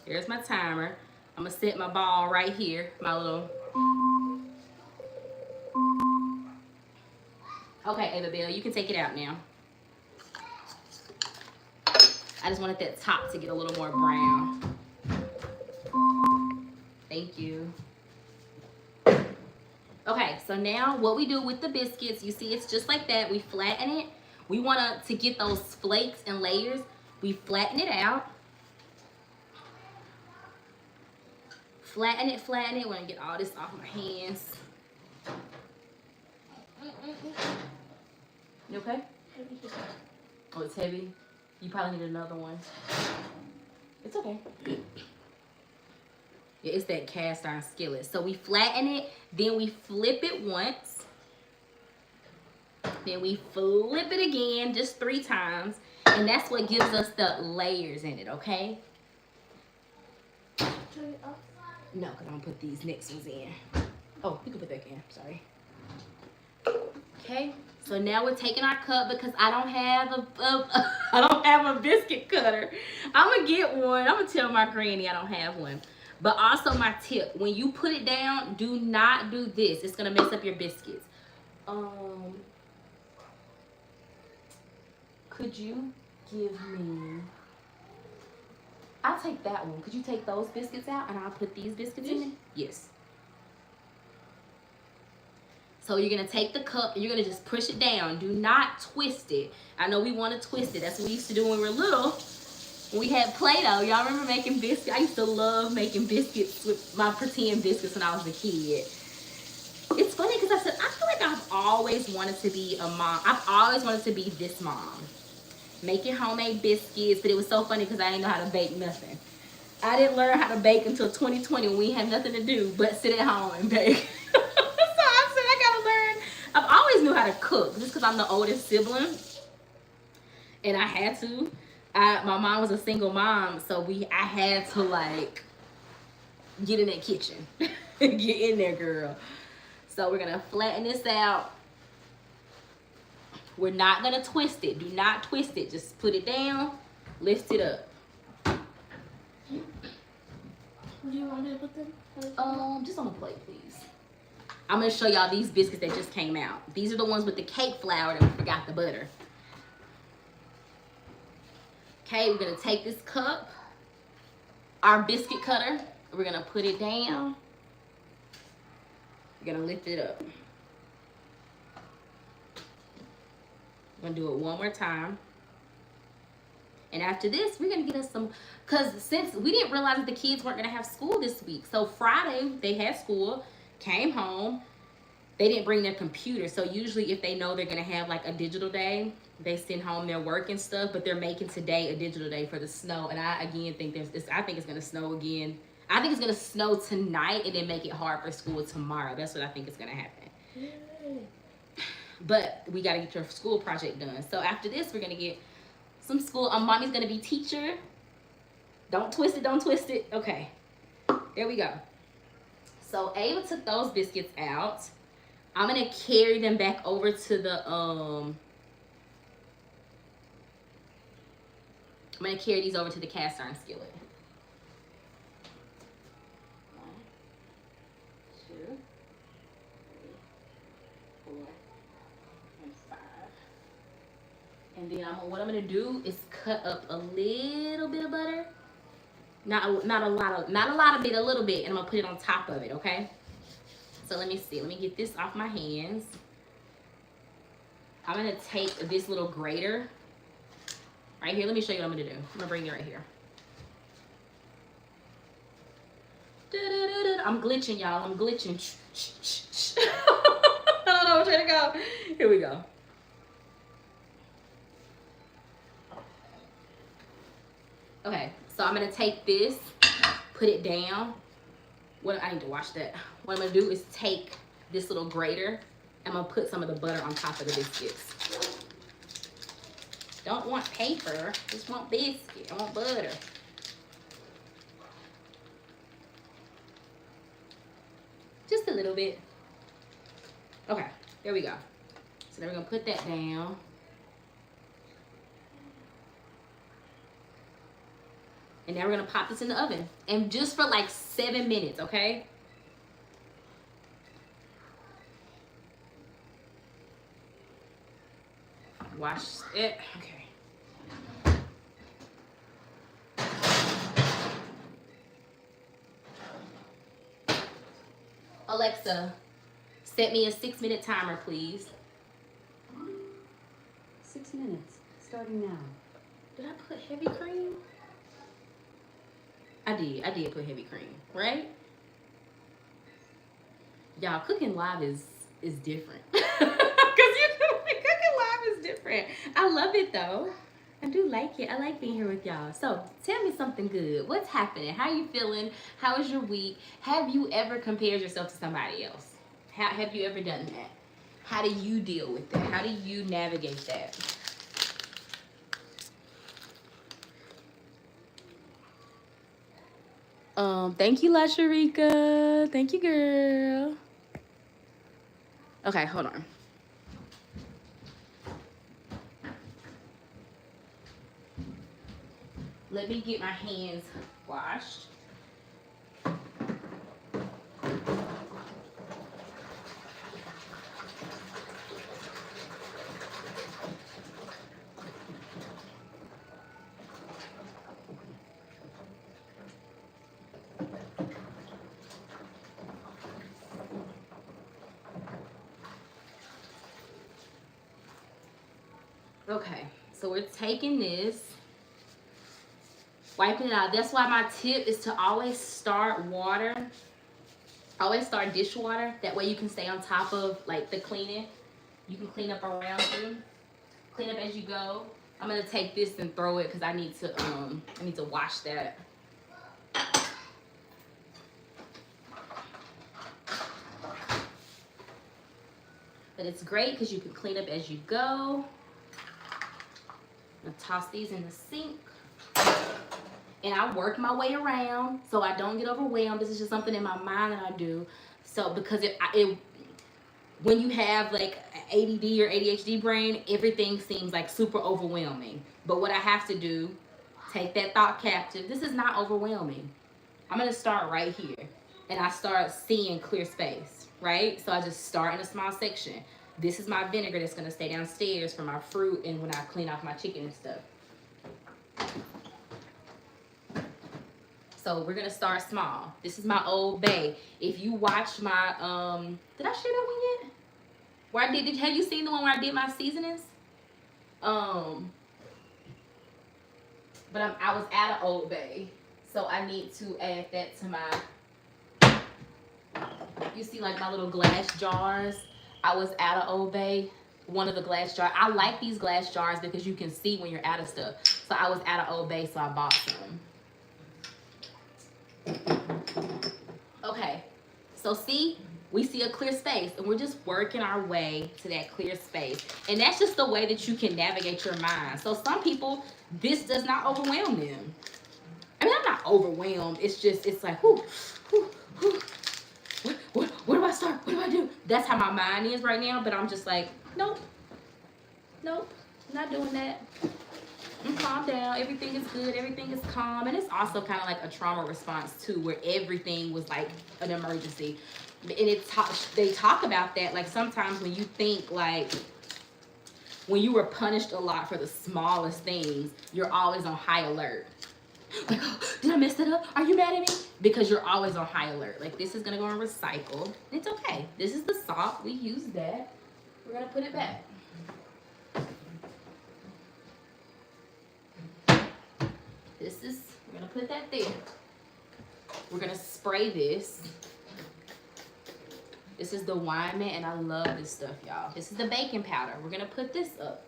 Here's my timer. I'm gonna set my ball right here, my little. Okay, Ava Bell, you can take it out now. I just wanted that top to get a little more brown. Thank you. Okay, so now what we do with the biscuits, you see it's just like that. We flatten it. We want to get those flakes and layers. We flatten it out. Flatten it, flatten it. We're gonna get all this off my hands. You okay? Oh, it's heavy? You probably need another one. It's okay. Yeah, it's that cast iron skillet. So we flatten it, then we flip it once. Then we flip it again, just 3 times. And that's what gives us the layers in it, okay? Turn it off. No, because I'm going to put these next ones in. Oh, you can put that in, sorry. Okay, so now we're taking our cup because I don't have a biscuit cutter. I'm going to get one. I'm going to tell my granny I don't have one. But also my tip, when you put it down, do not do this. It's going to mess up your biscuits. Could you give me... I'll take that one. Could you take those biscuits out and I'll put these biscuits in there? Yes. So you're going to take the cup and you're going to just push it down. Do not twist it. I know we want to twist it. That's what we used to do when we were little. When we had Play-Doh. Y'all remember making biscuits? I used to love making biscuits with my pretend biscuits when I was a kid. It's funny because I feel like I've always wanted to be a mom. I've always wanted to be this mom. Making homemade biscuits. But it was so funny because I didn't know how to bake nothing. I didn't learn how to bake until 2020 when we had nothing to do but sit at home and bake. I've always knew how to cook just because I'm the oldest sibling and I had to. My mom was a single mom, so I had to like get in that kitchen. Get in there, girl. So we're gonna flatten this out. We're not gonna twist it. Do not twist it. Just put it down, lift it up. Do you want me to put them? Just on the plate, please. I'm going to show y'all these biscuits that just came out. These are the ones with the cake flour that we forgot the butter. Okay, we're going to take this cup, our biscuit cutter, we're going to put it down. We're going to lift it up. We're going to do it one more time. And after this, we're going to get us some, because since we didn't realize that the kids weren't going to have school this week. So Friday, they had school. Came home, they didn't bring their computer. So usually if they know they're gonna have like a digital day, they send home their work and stuff, but they're making today a digital day for the snow. And I again think I think it's gonna snow again. I think it's gonna snow tonight and then make it hard for school tomorrow. That's what I think is gonna happen. But we gotta get your school project done. So after this, we're gonna get some school. Mommy's gonna be teacher. Don't twist it, don't twist it. Okay, there we go. So Ava took those biscuits out. I'm gonna carry them back over to the I'm gonna carry these over to the cast iron skillet. 1, 2, 3, 4, and 5. And then what I'm gonna do is cut up a little bit of butter. Not a lot of it, a little bit, and I'm gonna put it on top of it, okay? So let me see. Let me get this off my hands. I'm gonna take this little grater right here. Let me show you what I'm gonna do. I'm gonna bring it right here. I'm glitching, y'all. I'm glitching. I don't know where to go. Here we go. Okay, so I'm gonna take this, put it down. What I need to wash that. What I'm gonna do is take this little grater. I'm gonna put some of the butter on top of the biscuits. Don't want paper, just want biscuit. I want butter. Just a little bit. Okay, there we go. So then we're gonna put that down. And now we're gonna pop this in the oven. And just for like 7 minutes, okay? Wash it, okay. Alexa, set me a 6-minute timer, please. 6 minutes, starting now. Did I put heavy cream? I did put heavy cream, right? Y'all, cooking live is different. Cooking live is different. I love it though. I do like it. I like being here with y'all. So tell me something good. What's happening? How you feeling? How was your week? Have you ever compared yourself to somebody else? Have you ever done that? How do you deal with that? How do you navigate that? Thank you, LaSharika. Thank you, girl. Okay, hold on. Let me get my hands washed. Okay, so we're taking this, wiping it out. That's why my tip is to always start water. Always start dishwater. That way you can stay on top of like the cleaning. You can clean up around you. Clean up as you go. I'm gonna take this and throw it because I need to wash that. But it's great because you can clean up as you go. I'm gonna toss these in the sink. And I work my way around so I don't get overwhelmed. This is just something in my mind that I do. So because when you have like ADD or ADHD brain, everything seems like super overwhelming. But what I have to do, take that thought captive. This is not overwhelming. I'm gonna start right here. And I start seeing clear space, right? So I just start in a small section. This is my vinegar that's gonna stay downstairs for my fruit and when I clean off my chicken and stuff. So we're gonna start small. This is my Old Bay. If you watch my, did I share that one yet? Where I did, have you seen the one where I did my seasonings? But I was at an Old Bay. So I need to add that to my, you see like my little glass jars. I was at an Old Bay, one of the glass jars. I like these glass jars because you can see when you're out of stuff. So I was at an Old Bay, so I bought some. Okay, so see, we see a clear space and we're just working our way to that clear space. And that's just the way that you can navigate your mind. So some people, this does not overwhelm them. I mean, I'm not overwhelmed. It's just, it's like, whoo, whoo, whoo. Where do I start? What do I do? That's how my mind is right now. But I'm just like, nope, I'm not doing that. Calm down. Everything is good. Everything is calm. And it's also kind of like a trauma response too, where everything was like an emergency. And they talk about that. Like sometimes when you think like, when you were punished a lot for the smallest things, you're always on high alert. Like, oh, did I mess that up? Are you mad at me? Because you're always on high alert. Like this is gonna go and recycle. It's okay. This is the salt. We used that. We're gonna put it back. We're gonna put that there. We're gonna spray this This is the Wine Man, and I love this stuff, y'all. This is the baking powder. We're gonna put this up.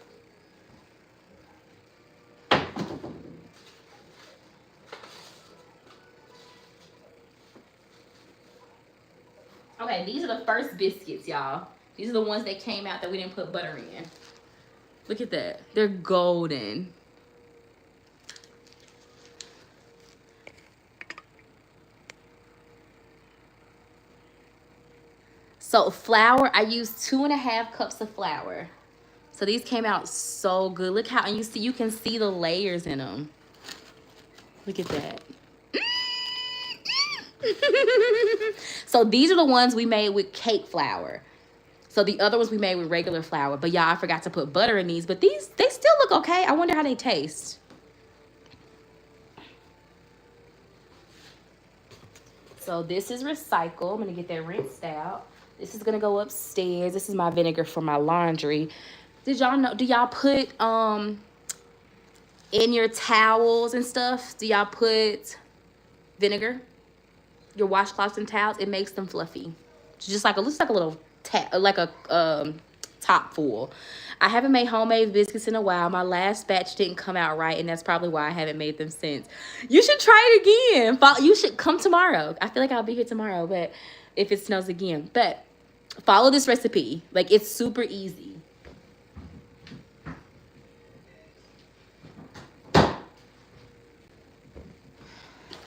Okay, these are the first biscuits, y'all. These are the ones that came out that we didn't put butter in. Look at that. They're golden. So flour, I used 2.5 cups of flour. So these came out so good. Look how, and you can see the layers in them. Look at that. So these are the ones we made with cake flour. So the other ones we made with regular flour. But y'all, I forgot to put butter in these. But these, they still look okay. I wonder how they taste. So this is recycle. I'm going to get that rinsed out. This is going to go upstairs. This is my vinegar for my laundry. Did y'all know, do y'all put in your towels and stuff, do y'all put vinegar? Your washcloths and towels, it makes them fluffy. It's just like looks like a little top full. I haven't made homemade biscuits in a while. My last batch didn't come out right, and that's probably why I haven't made them since. You should try it again. You should come tomorrow. I feel like I'll be here tomorrow, but if it snows again. But follow this recipe. Like, it's super easy.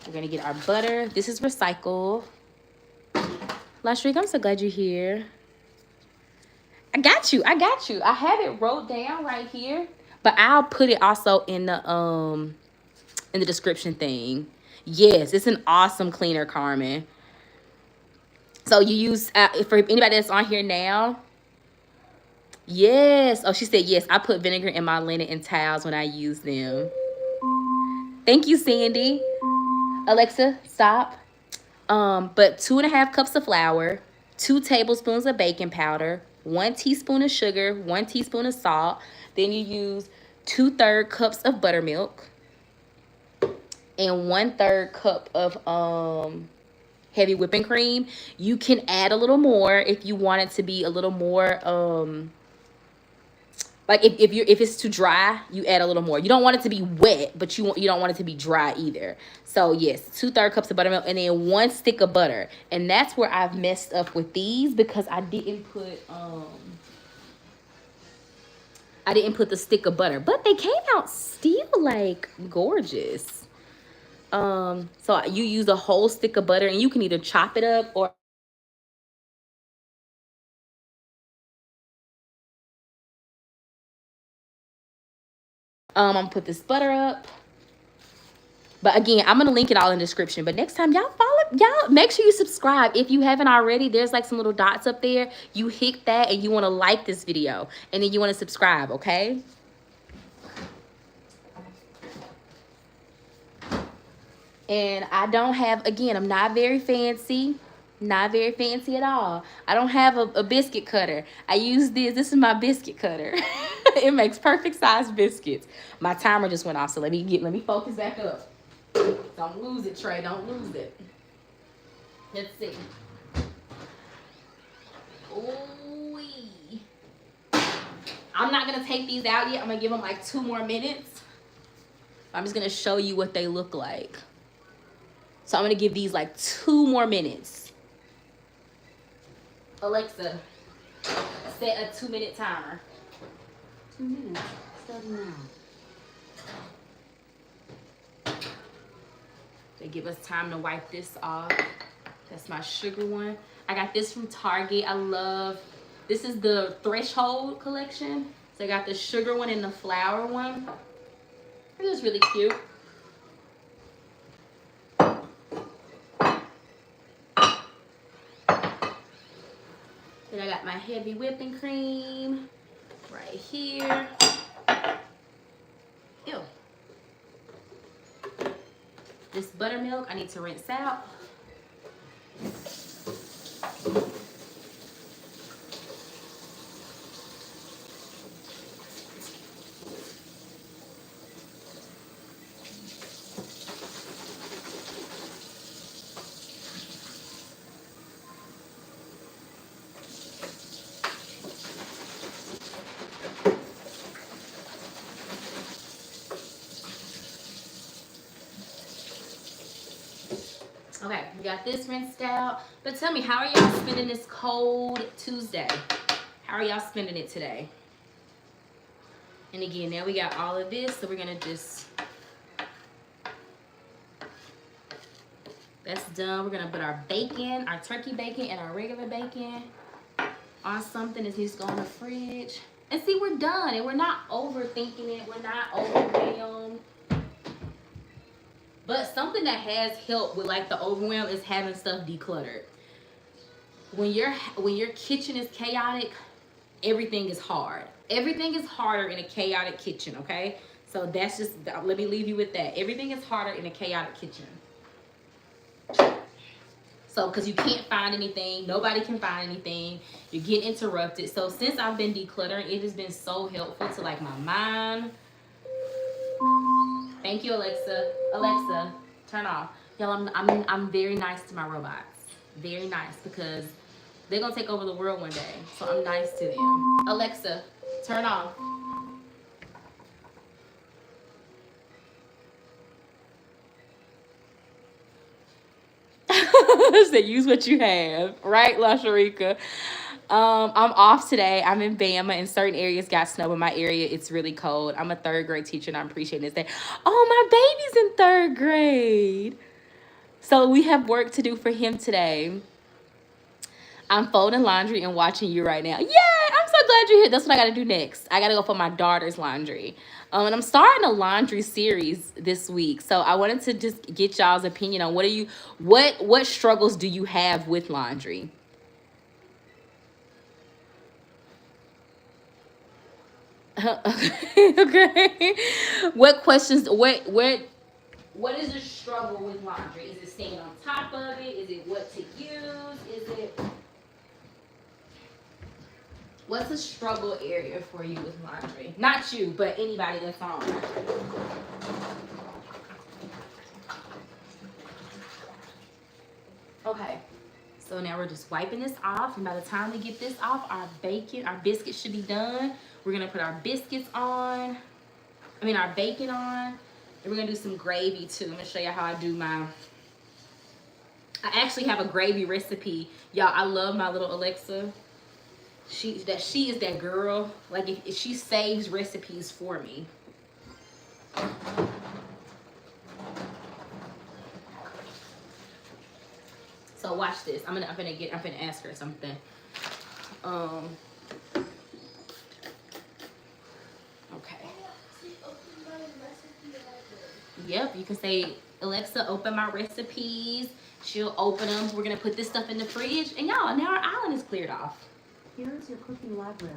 We're gonna get our butter. This is recycle. Lashrik, I'm so glad you're here. I got you. I have it wrote down right here, but I'll put it also in the description thing. Yes, it's an awesome cleaner, Carmen. So you use for anybody that's on here now. Yes. Oh, she said yes. I put vinegar in my linen and towels when I use them. Thank you, Sandy. Alexa, stop. But 2.5 cups of flour, 2 tablespoons of baking powder, 1 teaspoon of sugar, 1 teaspoon of salt. Then you use 2/3 cups of buttermilk and 1/3 cup of heavy whipping cream. You can add a little more if you want it to be a little more like if it's too dry, you add a little more. You don't want it to be wet, but you don't want it to be dry either. So yes, 2/3 cups of buttermilk and then 1 stick of butter. And that's where I've messed up with these because I didn't put the stick of butter, but they came out still like gorgeous. So you use a whole stick of butter, and you can either chop it up or I'm gonna put this butter up. But again, I'm gonna link it all in the description. But next time, y'all make sure you subscribe. If you haven't already, there's like some little dots up there. You hit that and you wanna like this video. And then you wanna subscribe, okay? And I don't have, again, I'm not very fancy. Not very fancy at all. I don't have a biscuit cutter. I use this. This is my biscuit cutter. It makes perfect size biscuits. My timer just went off, so let me focus back up. Don't lose it, Trey. Don't lose it. Let's see. Ooh-wee. I'm not gonna take these out yet. I'm gonna give them like 2 more minutes. I'm just gonna show you what they look like. So I'm gonna give these like 2 more minutes. Alexa, set a 2-minute timer. 2 minutes, starting now. They give us time to wipe this off. That's my sugar one. I got this from Target. I love, this is the Threshold collection. So I got the sugar one and the flour one. It was really cute. Then I got my heavy whipping cream right here. Ew. This buttermilk I need to rinse out. got this rinsed out. But tell me, how are y'all spending this cold Tuesday? How are y'all spending it today? And again, now we got all of this, so we're gonna just, that's done. We're gonna put our bacon, our turkey bacon and our regular bacon on something that needs to go in the fridge. And see, we're done, and we're not overthinking it. We're not overwhelmed. But something that has helped with like the overwhelm is having stuff decluttered. When your kitchen is chaotic, everything is hard. Everything is harder in a chaotic kitchen, okay? So that's just, let me leave you with that. Everything is harder in a chaotic kitchen. So, because you can't find anything, nobody can find anything, you get interrupted. So since I've been decluttering, it has been so helpful to like my mind. Thank you, Alexa. Alexa, turn off. Y'all, I'm very nice to my robots. Very nice, because they're gonna take over the world one day. So I'm nice to them. Alexa, turn off. So use what you have, right, La Sharika? I'm off today. I'm in Bama, and certain areas got snow. In my area, it's really cold. I'm a 3rd grade teacher, and I'm appreciating this day. Oh, my baby's in 3rd grade. So we have work to do for him today. I'm folding laundry and watching you right now. Yeah, I'm so glad you're here. That's what I got to do next. I got to go for my daughter's laundry. And I'm starting a laundry series this week. So I wanted to just get y'all's opinion on what struggles do you have with laundry? Okay. What questions, what is the struggle with laundry? Is it staying on top of it? Is it what to use? Is it, what's the struggle area for you with laundry? Not you, but anybody that's on. Okay, so now we're just wiping this off, and by the time we get this off, our biscuits should be done. We're gonna put our biscuits on, our bacon on, and we're gonna do some gravy too. I'm gonna show you how I do I actually have a gravy recipe. Y'all, I love my little Alexa. She is that girl. Like, if she saves recipes for me. So watch this. I'm gonna ask her something. Okay. Yep, you can say, Alexa, open my recipes. She'll open them. We're gonna put this stuff in the fridge, and y'all, now our island is cleared off. Here is your cooking library.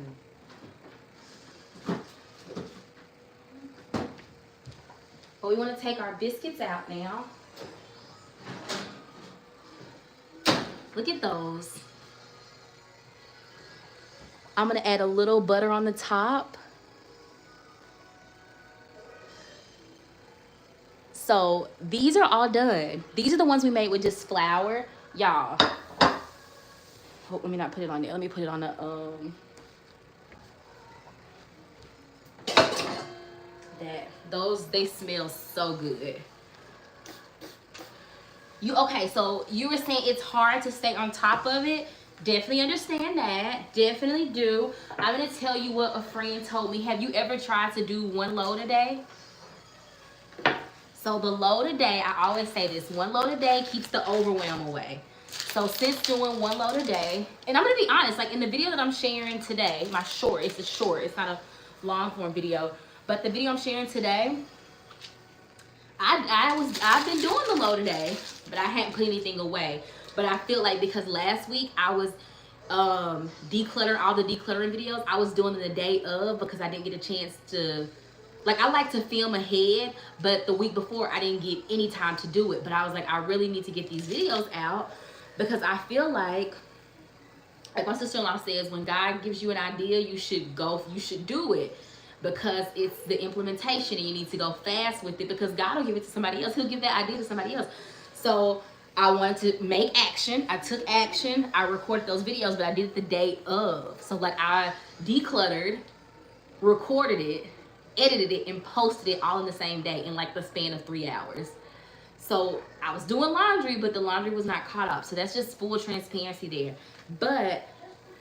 But we want to take our biscuits out now. Look at those. I'm gonna add a little butter on the top. So these are all done. These are the ones we made with just flour, y'all. Oh, let me not put it on there. Let me put it on the they smell so good. Okay, so you were saying it's hard to stay on top of it. Definitely understand that. Definitely do. I'm gonna tell you what a friend told me. Have you ever tried to do 1 load a day? So the load a day, I always say this, 1 load a day keeps the overwhelm away. So since doing 1 load a day, and I'm gonna be honest, like in the video that I'm sharing today, my short, it's it's not a long form video, but the video I'm sharing today, I've been doing the load a day, but I hadn't put anything away. But I feel like because last week I was decluttering all the decluttering videos, I was doing them the day of because I didn't get a chance to, like, I like to film ahead, but the week before I didn't get any time to do it. But I was like, I really need to get these videos out because I feel like my sister-in-law says, when God gives you an idea, you should do it, because it's the implementation and you need to go fast with it, because God will give it to somebody else. He'll give that idea to somebody else. So I wanted to make action. I took action. I recorded those videos, but I did it the day of. So like I decluttered, recorded it, edited it, and posted it all in the same day in like the span of 3 hours. So I was doing laundry, but the laundry was not caught up. So that's just full transparency there. But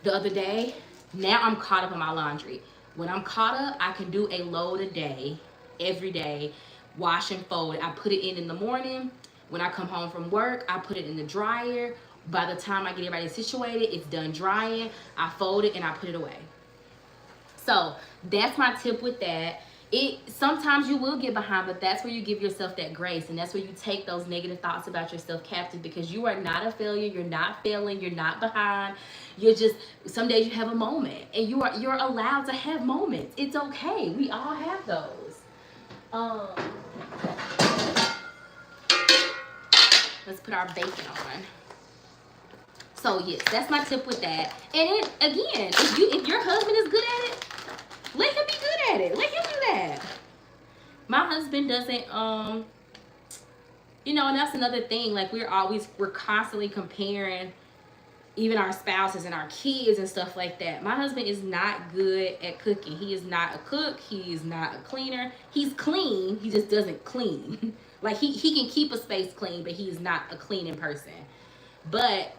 the other day, now I'm caught up on my laundry. When I'm caught up, I can do a load a day, every day, wash and fold. I put it in the morning. When I come home from work, I put it in the dryer. By the time I get everybody situated, it's done drying. I fold it and I put it away. So that's my tip with that. Sometimes you will get behind, but that's where you give yourself that grace, and that's where you take those negative thoughts about yourself captive, because you are not a failure. You're not failing. You're not behind. You're just, some days you have a moment, and you're allowed to have moments. It's okay. We all have those. Let's put our bacon on. So yes, that's my tip with that. And then again, if your husband is good at it, let him be good at it. Let him do that. My husband doesn't, you know, and that's another thing. Like we're constantly comparing even our spouses and our kids and stuff like that. My husband is not good at cooking. He is not a cook. He is not a cleaner. He's clean. He just doesn't clean. Like he can keep a space clean, but he's not a cleaning person. But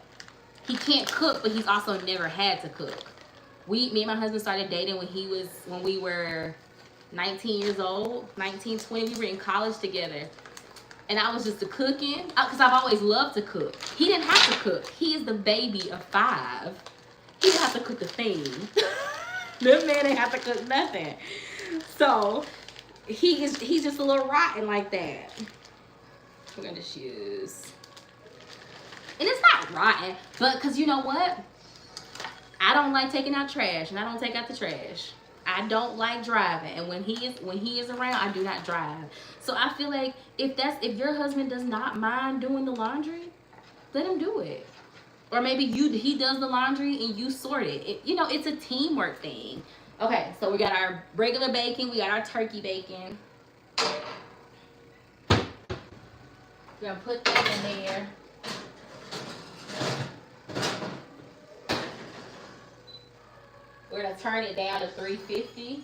he can't cook, but he's also never had to cook. Me and my husband started dating when we were 19 years old, 19, 20. We were in college together. And I was just cooking, because I've always loved to cook. He didn't have to cook. He is the baby of 5. He didn't have to cook a thing. This man didn't have to cook nothing. So he's just a little rotten like that. We're gonna just use, and it's not rotten, but because you know what? I don't like taking out trash, and I don't take out the trash. I don't like driving, and when he is around, I do not drive. So I feel like if your husband does not mind doing the laundry, let him do it. Or maybe he does the laundry and you sort it. You know, it's a teamwork thing. Okay, so we got our regular bacon, we got our turkey bacon. We're gonna put that in there. We're gonna turn it down to 350.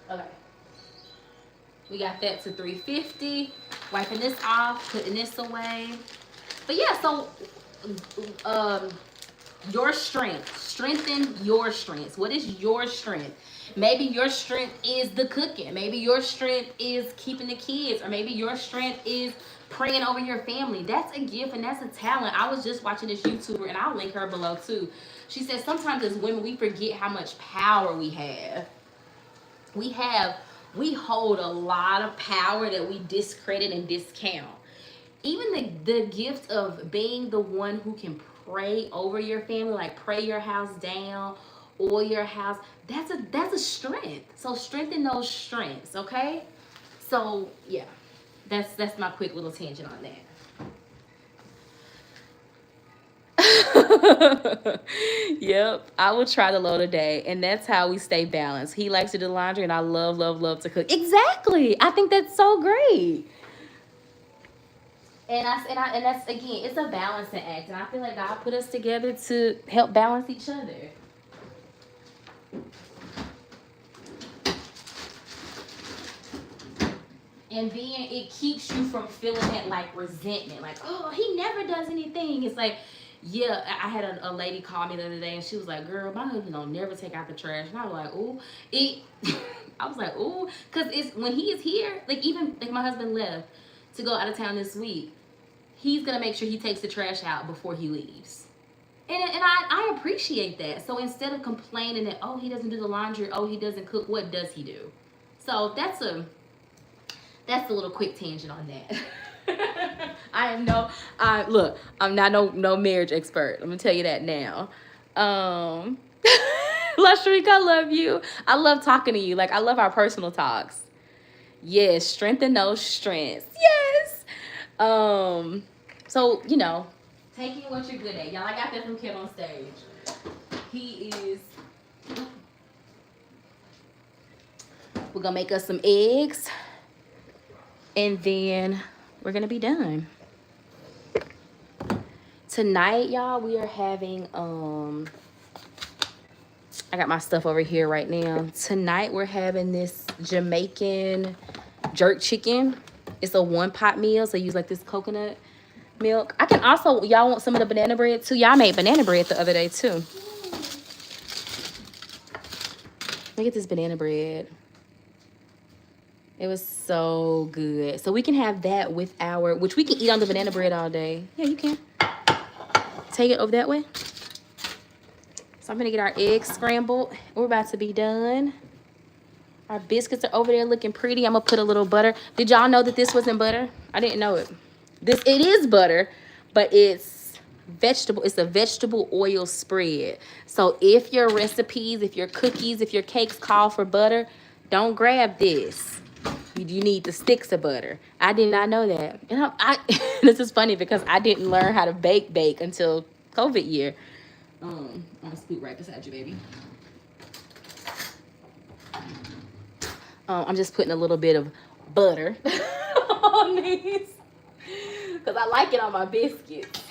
Okay. We got that to 350. Wiping this off, putting this away. But yeah, so your strength. Strengthen your strengths. What is your strength? Maybe your strength is the cooking. Maybe your strength is keeping the kids. Or maybe your strength is praying over your family. That's a gift and that's a talent. I was just watching this YouTuber, and I'll link her below too. She said sometimes as women we forget how much power we have. We hold a lot of power that we discredit and discount. Even the gift of being the one who can pray over your family, like pray your house down, oil your house, that's a strength. So strengthen those strengths, okay? So yeah, that's my quick little tangent on that. Yep, I will try the load a day, and that's how we stay balanced. He likes to do laundry, and I love to cook. Exactly, I think that's so great. And that's again, it's a balancing act, and I feel like God put us together to help balance each other. And then it keeps you from feeling that like resentment, like, oh, he never does anything. It's like, yeah, I had a lady call me the other day, and she was like, girl, my husband don't never take out the trash. And I was like, ooh, I was like, ooh, because it's when he is here, like even like my husband left to go out of town this week, he's gonna make sure he takes the trash out before he leaves. And I appreciate that. So instead of complaining that, oh, he doesn't do the laundry, oh, he doesn't cook, what does he do? So that's a little quick tangent on that. Look, I'm not no marriage expert. Let me tell you that now. Lashrika, I love you. I love talking to you. Like, I love our personal talks. Yes, strengthen those strengths. Yes. So, you know, taking what you're good at. Y'all, I got that from Kid on stage. We're gonna make us some eggs, and then we're gonna be done. Tonight, y'all, we are having I got my stuff over here right now. Tonight we're having this Jamaican jerk chicken. It's a 1-pot meal, so use like this coconut milk. I can also, y'all want some of the banana bread too? Y'all made banana bread the other day too. Look at this banana bread. It was so good. So we can have that with our, which we can eat on the banana bread all day. Yeah, you can. Take it over that way. So I'm gonna get our eggs scrambled. We're about to be done. Our biscuits are over there looking pretty. I'm gonna put a little butter. Did y'all know that this wasn't butter? I didn't know it. It is butter, but it's vegetable. It's a vegetable oil spread. So if your recipes, if your cookies, if your cakes call for butter, don't grab this. You need the sticks of butter. I did not know that. And this is funny because I didn't learn how to bake until COVID year. I'm gonna scoot right beside you, baby. I'm just putting a little bit of butter on these because I like it on my biscuits.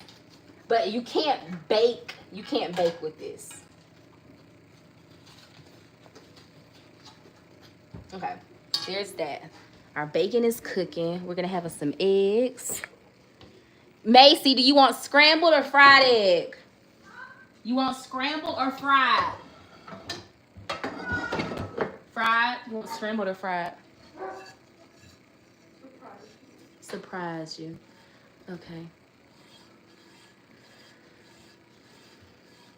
But you can't bake. You can't bake with this. Okay, there's that. Our bacon is cooking. We're gonna have us some eggs. Macy, do you want scrambled or fried egg? You want scrambled or fried? Fried? You want scrambled or fried? Surprise you. Okay.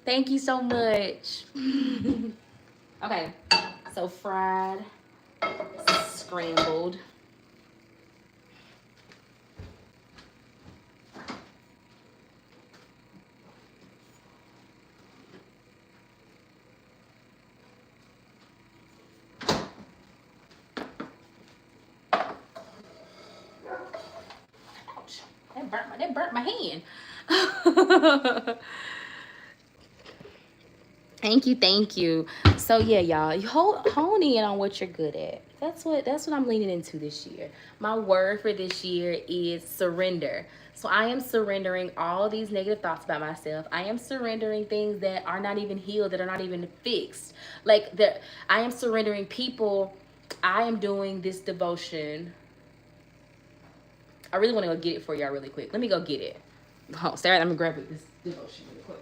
Thank you so much. Okay, so fried, scrambled. That burnt my hand. Thank you. So yeah, y'all, you hone in on what you're good at. That's what I'm leaning into this year. My word for this year is surrender. So I am surrendering all these negative thoughts about myself. I am surrendering things that are not even healed, that are not even fixed. I am surrendering people. I am doing this devotion. I really want to go get it for y'all really quick. Let me go get it. Oh, Sarah, I'm gonna grab it, this devotion really quick.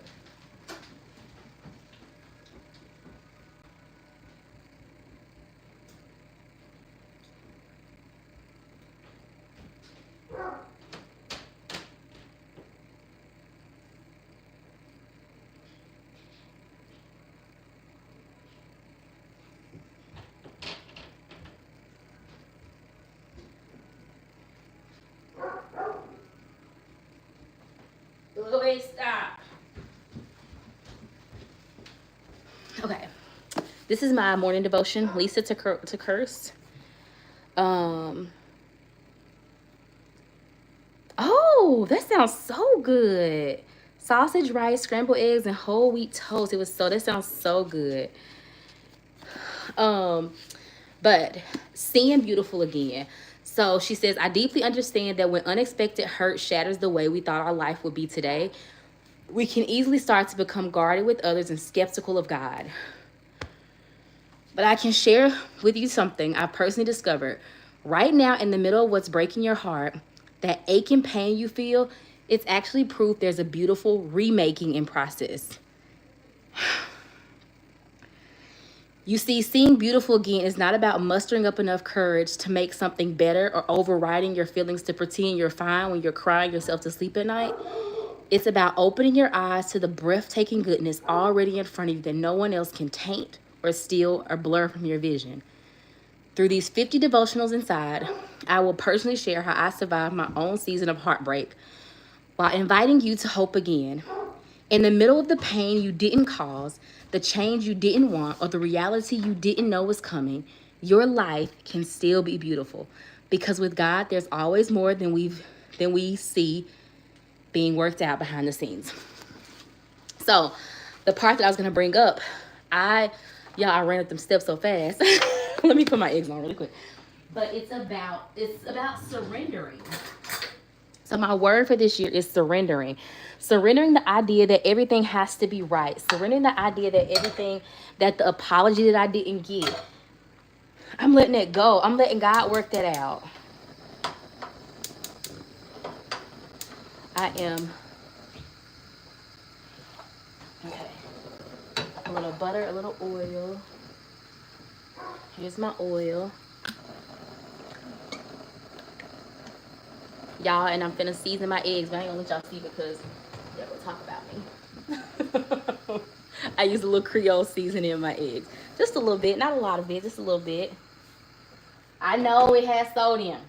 Louis, stop. Okay, this is my morning devotion. Lisa to curse. Oh, that sounds so good. Sausage, rice, scrambled eggs, and whole wheat toast. That sounds so good. But seeing beautiful again. So she says, I deeply understand that when unexpected hurt shatters the way we thought our life would be today, we can easily start to become guarded with others and skeptical of God. But I can share with you something I personally discovered. Right now, in the middle of what's breaking your heart, that ache and pain you feel, it's actually proof there's a beautiful remaking in process. You see, seeing beautiful again is not about mustering up enough courage to make something better or overriding your feelings to pretend you're fine when you're crying yourself to sleep at night. It's about opening your eyes to the breathtaking goodness already in front of you that no one else can taint or steal or blur from your vision. Through these 50 devotionals inside, I will personally share how I survived my own season of heartbreak while inviting you to hope again. In the middle of the pain you didn't cause, the change you didn't want, or the reality you didn't know was coming, your life can still be beautiful. Because with God, there's always more than we see being worked out behind the scenes. So the part that I was going to bring up, I ran up them steps so fast. Let me put my eggs on really quick. But it's about surrendering. So my word for this year is surrendering. Surrendering the idea that everything has to be right. Surrendering the idea that everything, that the apology that I didn't get, I'm letting it go. I'm letting God work that out. I am. Okay. A little butter, a little oil. Here's my oil. Y'all, and I'm finna season my eggs, but I ain't gonna let y'all see because y'all gonna talk about me. I use a little Creole seasoning in my eggs. Just a little bit, not a lot of it, just a little bit. I know it has sodium.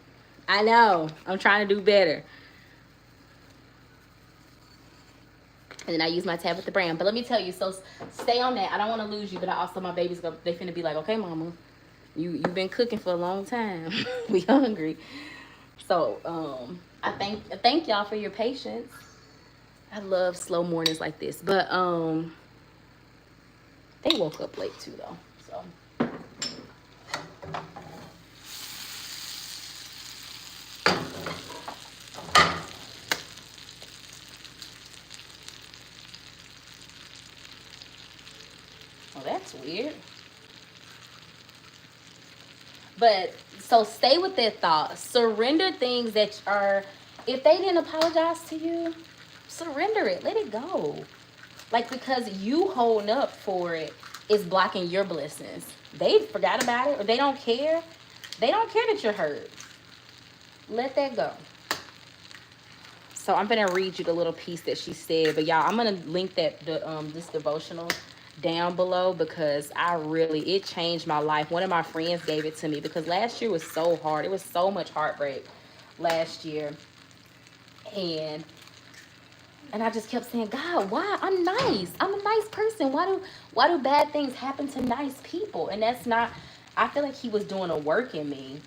I know. I'm trying to do better. And then I use my Tabitha brand. But let me tell you, so stay on that. I don't want to lose you, but I also, my baby's gonna, they finna be like, okay, mama, you've been cooking for a long time. We hungry. So I thank y'all for your patience. I love slow mornings like this. But they woke up late too though. So well, that's weird. But so stay with that thought. Surrender things that are, if they didn't apologize to you, surrender it. Let it go. Like, because you holding up for it is blocking your blessings. They forgot about it or they don't care. They don't care that you're hurt. Let that go. So I'm gonna read you the little piece that she said. But y'all, I'm gonna link that this devotional down below because it changed my life. One of my friends gave it to me because last year was so hard. It was so much heartbreak last year. And I just kept saying, God, why? I'm nice. I'm a nice person. Why do bad things happen to nice people? And that's not, I feel like he was doing a work in me.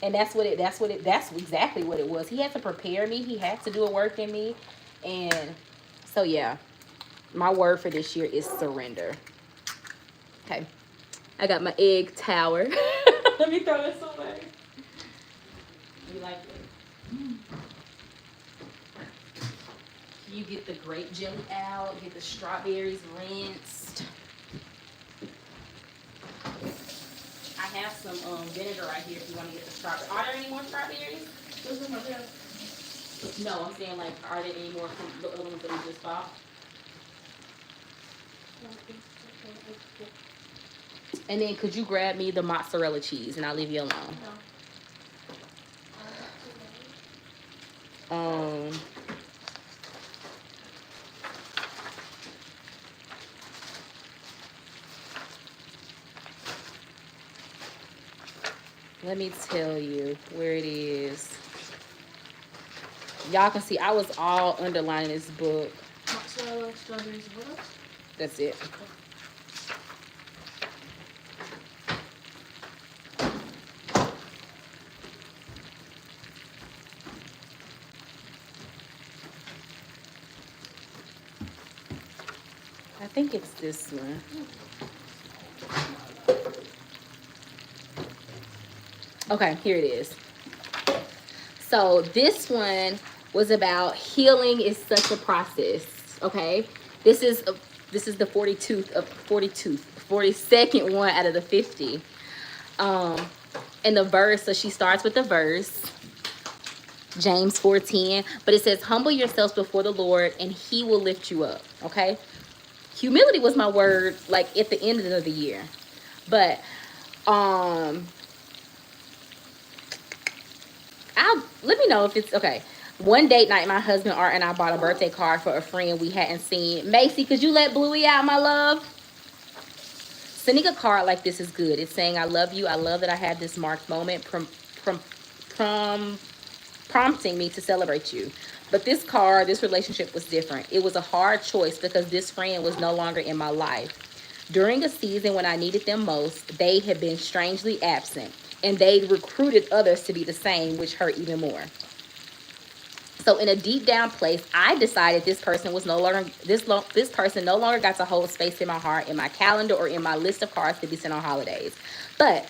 And that's exactly what it was. He had to prepare me. He had to do a work in me. And so yeah, my word for this year is surrender. Okay. I got my egg tower. Let me throw this away. You like it? You get the grape jelly out, get the strawberries rinsed. I have some vinegar right here if you want to get the strawberries. Are there any more strawberries? No, I'm saying, like, are there any more from the other ones that we just bought? And then could you grab me the mozzarella cheese and I'll leave you alone? Let me tell you where it is. Y'all can see I was all underlining this book. Mozzarella, strawberries, what else? That's it. I think it's this one. Okay, here it is. So this one was about healing is such a process. Okay, this is the 42nd one out of the 50. And the verse, so she starts with the verse, James 4:10, but it says, humble yourselves before the Lord and he will lift you up. Okay, humility was my word, like at the end of the year. But let me know if it's okay. One date night, my husband Art and I bought a birthday card for a friend we hadn't seen. Macy, could you let Bluey out, my love? Sending a card like this is good. It's saying, I love you. I love that I had this marked moment prompting me to celebrate you. But this relationship was different. It was a hard choice because this friend was no longer in my life. During a season when I needed them most, they had been strangely absent. And they recruited others to be the same, which hurt even more. So in a deep down place, I decided this person was this person no longer got to hold space in my heart, in my calendar, or in my list of cards to be sent on holidays. But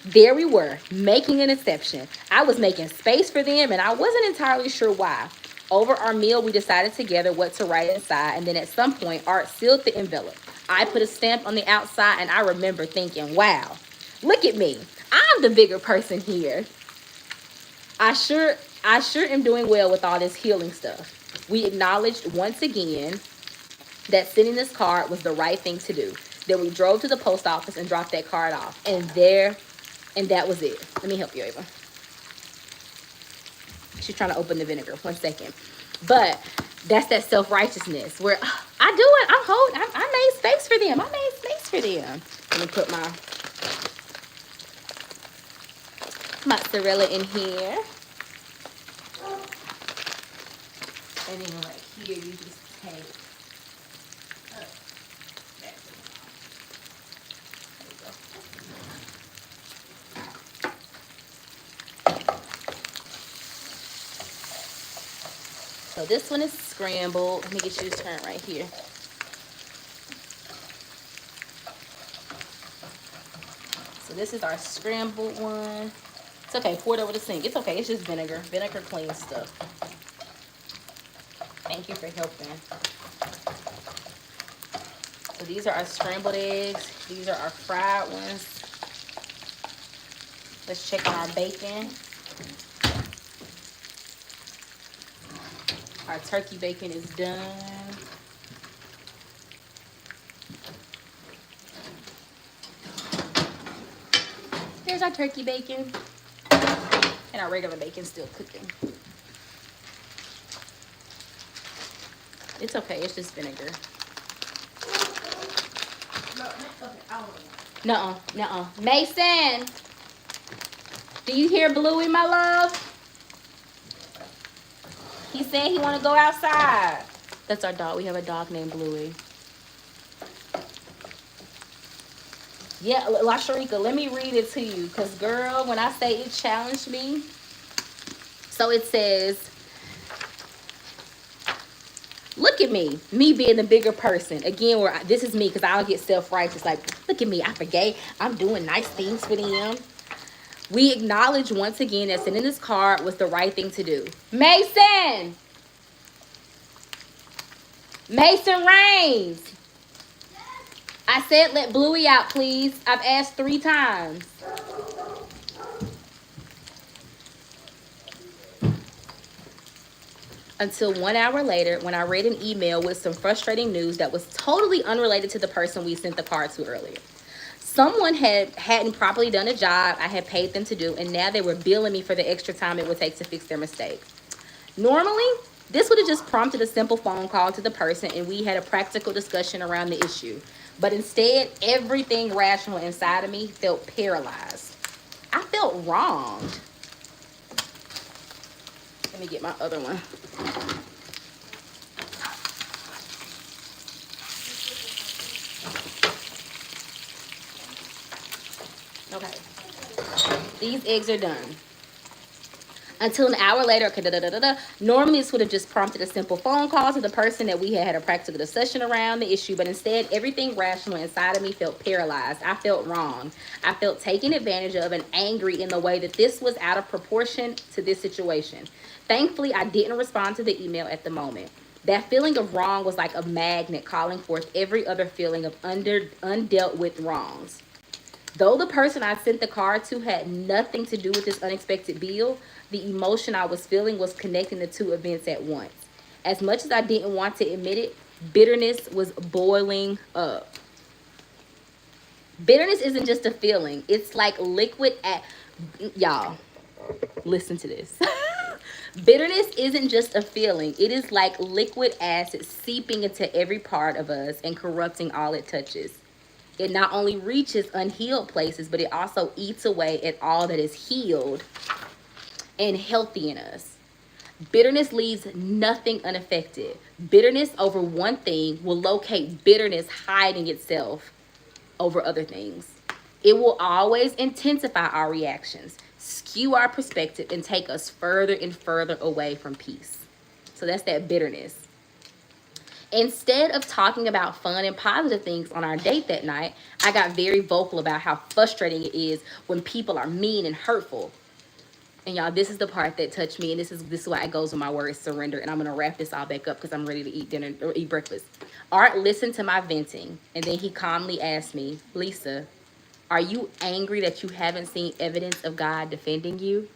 There we were, making an exception. I was making space for them, and I wasn't entirely sure why. Over our meal, we decided together what to write inside, and then at some point, Art sealed the envelope. I put a stamp on the outside, and I remember thinking, wow, look at me. I'm the bigger person here. I sure am doing well with all this healing stuff. We acknowledged once again that sending this card was the right thing to do. Then we drove to the post office and dropped that card off. And that was it. Let me help you, Ava. She's trying to open the vinegar. 1 second. But that's that self-righteousness where I do it. I made space for them. I made space for them. Let me put my mozzarella in here. And then right here, you just take. So this one is scrambled. Let me get you to turn right here. So this is our scrambled one. It's okay, pour it over the sink. It's okay, it's just vinegar. Vinegar cleans stuff. Thank you for helping. So these are our scrambled eggs. These are our fried ones. Let's check on our bacon. Our turkey bacon is done. There's our turkey bacon. And our regular bacon still cooking. It's okay, it's just vinegar. Nuh-uh. Mason! Do you hear Bluey, my love? He's saying he want to go outside. That's our dog. We have a dog named Bluey. Yeah, La Sharika, let me read it to you. Because, girl, when I say it challenged me. So it says, look at me being the bigger person. Again, this is me because I'll get self-righteous. Like, look at me. I forgave. I'm doing nice things for them. We acknowledge once again that sending this card was the right thing to do. Mason! Mason Rains! I said let Bluey out, please. I've asked 3 times. Until 1 hour later, when I read an email with some frustrating news that was totally unrelated to the person we sent the card to earlier. Someone hadn't properly done a job I had paid them to do, and now they were billing me for the extra time it would take to fix their mistake. Normally, this would have just prompted a simple phone call to the person, and we had a practical discussion around the issue. But instead, everything rational inside of me felt paralyzed. I felt wronged. Let me get my other one. Okay, these eggs are done. Until an hour later, okay, normally this would have just prompted a simple phone call to the person that we had a practical discussion around the issue, but instead everything rational inside of me felt paralyzed. I felt wrong. I felt taken advantage of and angry in the way that this was out of proportion to this situation. Thankfully, I didn't respond to the email at the moment. That feeling of wrong was like a magnet calling forth every other feeling of undealt with wrongs. Though the person I sent the card to had nothing to do with this unexpected bill, the emotion I was feeling was connecting the two events at once. As much as I didn't want to admit it, bitterness was boiling up. Bitterness isn't just a feeling. It's like liquid y'all, listen to this. Bitterness isn't just a feeling. It is like liquid acid seeping into every part of us and corrupting all it touches. It not only reaches unhealed places, but it also eats away at all that is healed and healthy in us. Bitterness leaves nothing unaffected. Bitterness over one thing will locate bitterness hiding itself over other things. It will always intensify our reactions, skew our perspective, and take us further and further away from peace. So that's that bitterness. Instead of talking about fun and positive things on our date that night, I got very vocal about how frustrating it is when people are mean and hurtful. And y'all, this is the part that touched me, and this is why it goes with my word surrender. And I'm gonna wrap this all back up because I'm ready to eat dinner or eat breakfast. Art listened to my venting, and then he calmly asked me, Lisa, are you angry that you haven't seen evidence of God defending you?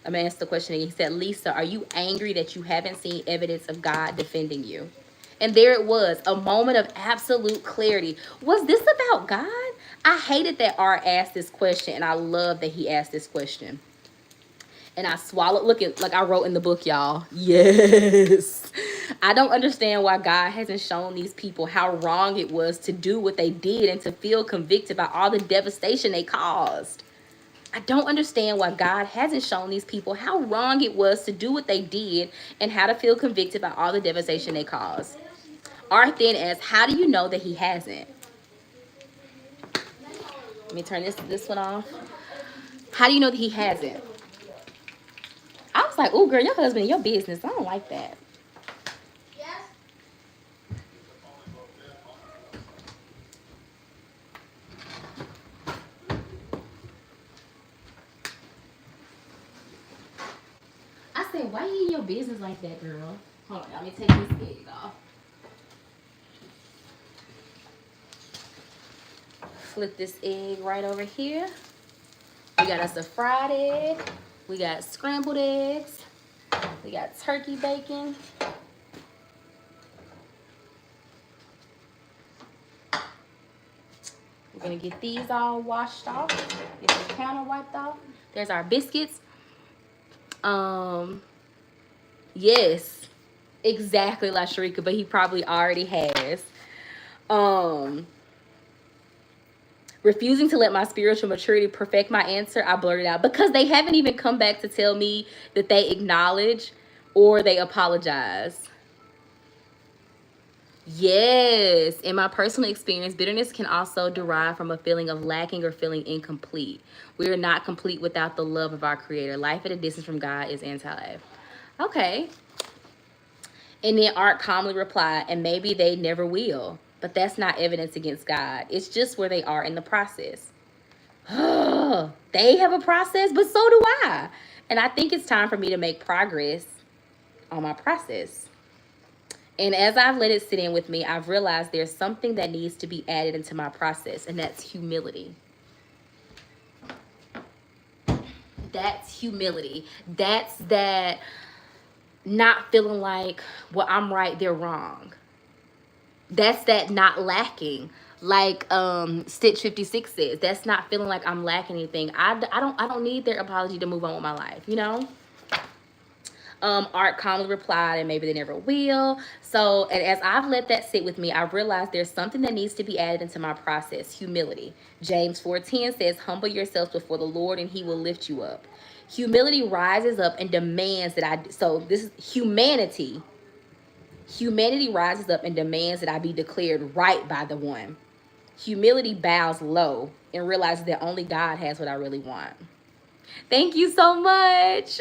I'm gonna ask the question again. He said, Lisa, are you angry that you haven't seen evidence of God defending you? And there it was, a moment of absolute clarity. Was this about God? I hated that Art asked this question, and I love that he asked this question. And I swallowed, look at, like I wrote in the book, y'all. Yes. I don't understand why God hasn't shown these people how wrong it was to do what they did and to feel convicted by all the devastation they caused. I don't understand why God hasn't shown these people how wrong it was to do what they did and how to feel convicted by all the devastation they caused. Art then asks, how do you know that he hasn't? Let me turn this one off. How do you know that he hasn't? I was like, oh, girl, your husband in your business. I don't like that. I said, why you in your business like that, girl? Hold on, let me take this egg off. Flip this egg right over here. We got us a fried egg. We got scrambled eggs. We got turkey bacon. We're gonna get these all washed off. Get the counter wiped off. There's our biscuits. Yes, exactly, La Sharika, but he probably already has. Refusing to let my spiritual maturity perfect my answer, I blurted out because they haven't even come back to tell me that they acknowledge or they apologize. Yes, in my personal experience, bitterness can also derive from a feeling of lacking or feeling incomplete. We are not complete without the love of our Creator. Life at a distance from God is anti-life. Okay. And then Art calmly replied, and maybe they never will. But that's not evidence against God. It's just where they are in the process. They have a process, but so do I. And I think it's time for me to make progress on my process. And as I've let it sit in with me, I've realized there's something that needs to be added into my process, and that's humility. That's humility. That's that not feeling like, well, I'm right, they're wrong. That's that not lacking. Like Stitch 56 says, that's not feeling like I'm lacking anything. I don't need their apology to move on with my life, you know? Art calmly replied, and maybe they never will. So, and as I've let that sit with me, I've realized there's something that needs to be added into my process, humility. James 4:10 says, humble yourselves before the Lord and he will lift you up. Humility rises up and demands that this is humanity. Humanity rises up and demands that I be declared right by the one. Humility bows low and realizes that only God has what I really want. Thank you so much.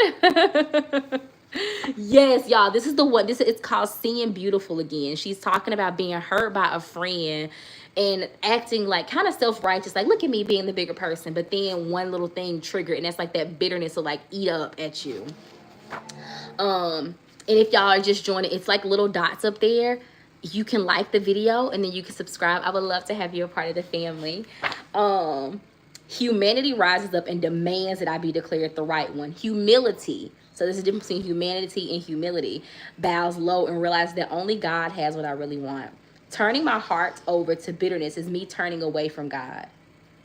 Yes, y'all, this is the one. It's called Seeing Beautiful Again. She's talking about being hurt by a friend and acting like kind of self-righteous, like look at me being the bigger person, but then one little thing triggered, and that's like that bitterness will like eat up at you. And if y'all are just joining, it's like little dots up there. You can like the video and then you can subscribe. I would love to have you a part of the family. Humanity rises up and demands that I be declared the right one. Humility, so there's a difference between humanity and humility, bows low and realizes that only God has what I really want. Turning my heart over to bitterness is me turning away from God.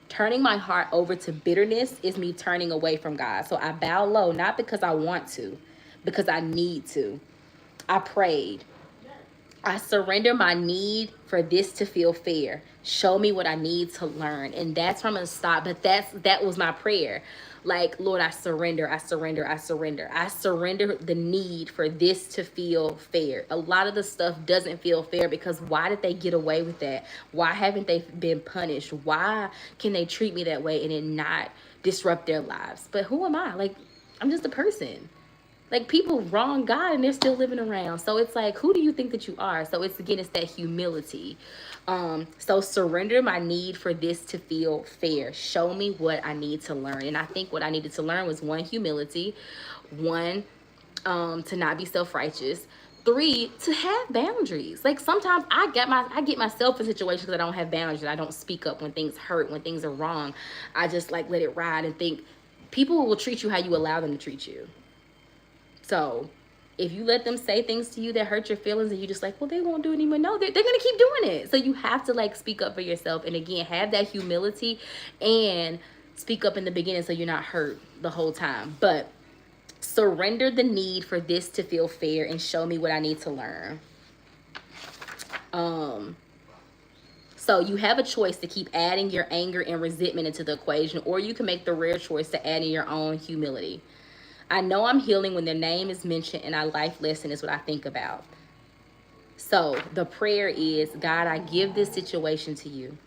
Turning my heart over to bitterness is me turning away from God. So I bow low, not because I want to, because I need to. I prayed. I surrender my need for this to feel fair. Show me what I need to learn. And that's where I'm going to stop. But that was my prayer. Like, Lord, I surrender, I surrender, I surrender. I surrender the need for this to feel fair. A lot of the stuff doesn't feel fair because why did they get away with that? Why haven't they been punished? Why can they treat me that way and it not disrupt their lives? But who am I? Like, I'm just a person. Like, people wrong God and they're still living around. So it's like, who do you think that you are? So it's, again, it's that humility. So surrender my need for this to feel fair. Show me what I need to learn. And I think what I needed to learn was, one, humility. One, to not be self-righteous. Three, to have boundaries. Like, sometimes I get myself in situations that I don't have boundaries. I don't speak up when things hurt, when things are wrong. I just like let it ride and think people will treat you how you allow them to treat you. So if you let them say things to you that hurt your feelings and you just like, well, they won't do it anymore. No, they're going to keep doing it. So you have to like speak up for yourself. And again, have that humility and speak up in the beginning so you're not hurt the whole time. But surrender the need for this to feel fair and show me what I need to learn. So you have a choice to keep adding your anger and resentment into the equation, or you can make the rare choice to add in your own humility. I know I'm healing when their name is mentioned and our life lesson is what I think about. So the prayer is, God, I give this situation to you.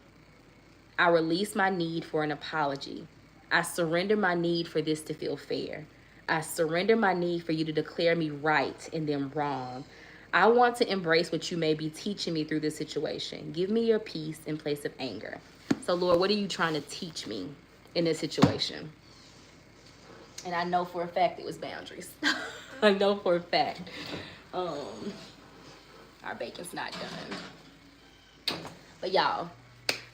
I release my need for an apology. I surrender my need for this to feel fair. I surrender my need for you to declare me right and them wrong. I want to embrace what you may be teaching me through this situation. Give me your peace in place of anger. So, Lord, what are you trying to teach me in this situation? And I know for a fact it was boundaries. I know for a fact. Our bacon's not done. But y'all,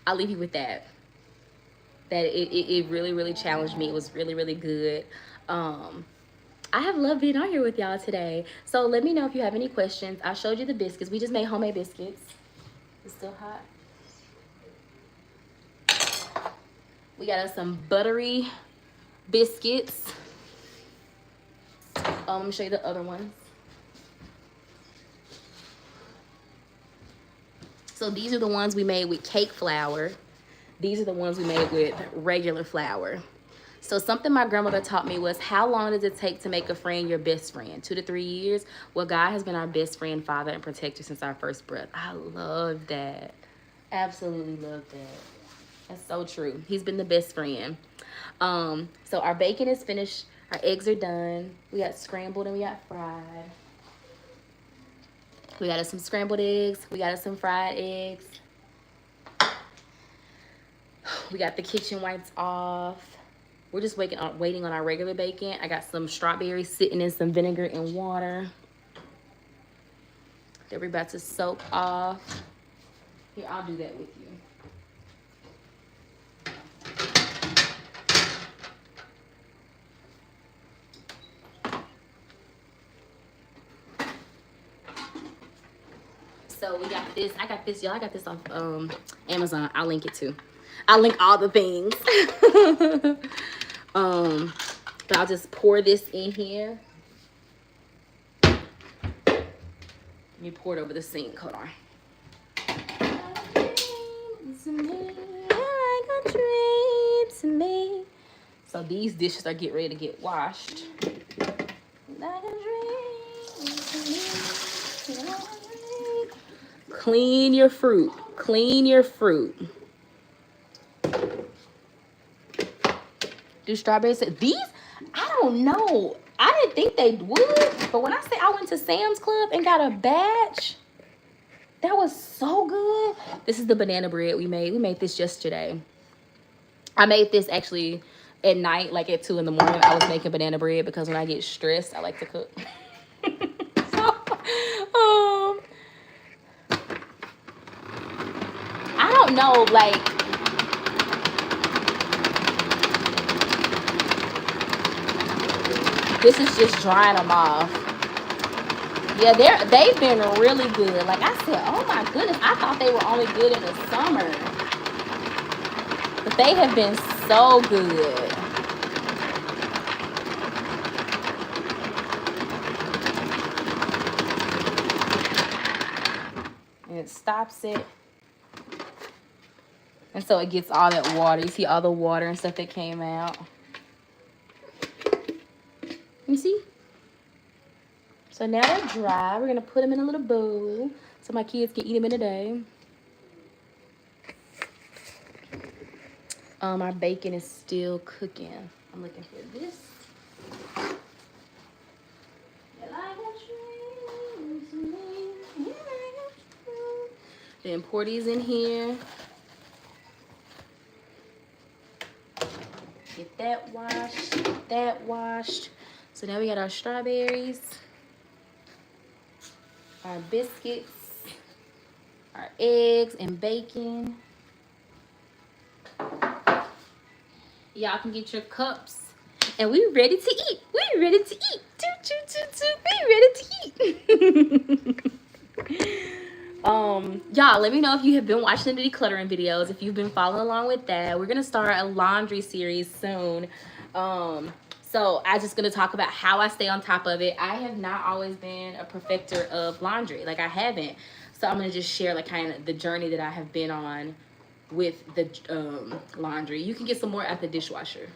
I'll leave you with that. That it really, really challenged me. It was really, really good. I have loved being on here with y'all today. So let me know if you have any questions. I showed you the biscuits. We just made homemade biscuits. It's still hot. We got us some buttery biscuits. Let me show you the other ones. So these are the ones we made with cake flour. These are the ones we made with regular flour. So something my grandmother taught me was, how long does it take to make a friend your best friend? 2 to 3 years? Well, God has been our best friend, father, and protector since our first breath. I love that. Absolutely love that. That's so true. He's been the best friend. So our bacon is finished. Our eggs are done. We got scrambled and we got fried. We got us some scrambled eggs. We got us some fried eggs. We got the kitchen wipes off. We're just waiting on our regular bacon. I got some strawberries sitting in some vinegar and water that we're about to soak off. Here, I'll do that with you. So we got this. I got this, y'all. I got this off Amazon. I'll link it too. I'll link all the things. But I'll just pour this in here. Let me pour it over the sink. Hold on. So these dishes are getting ready to get washed. Clean your fruit. Clean your fruit. Do strawberries? These, I don't know. I didn't think they would. But when I say I went to Sam's Club and got a batch, that was so good. This is the banana bread we made. We made this yesterday. I made this actually at night, like at 2 in the morning. I was making banana bread because when I get stressed, I like to cook. So, I don't know, like, this is just drying them off. Yeah, they've been really good. Like I said, oh my goodness, I thought they were only good in the summer. But they have been so good. And it stops it. And so it gets all that water. You see all the water and stuff that came out. You see? So now they're dry. We're going to put them in a little bowl so my kids can eat them in a day. Our bacon is still cooking. I'm looking for this. Then pour these in here. Get that washed, get that washed. So now we got our strawberries, our biscuits, our eggs and bacon. Y'all can get your cups. And we ready to eat. We ready to eat. We ready to eat. Y'all, let me know if you have been watching the decluttering videos, if you've been following along with that. We're gonna start a laundry series soon. So I'm just gonna talk about how I stay on top of it. I have not always been a perfecter of laundry. Like, I haven't. So I'm gonna just share like kind of the journey that I have been on with the laundry. You can get some more at the dishwasher.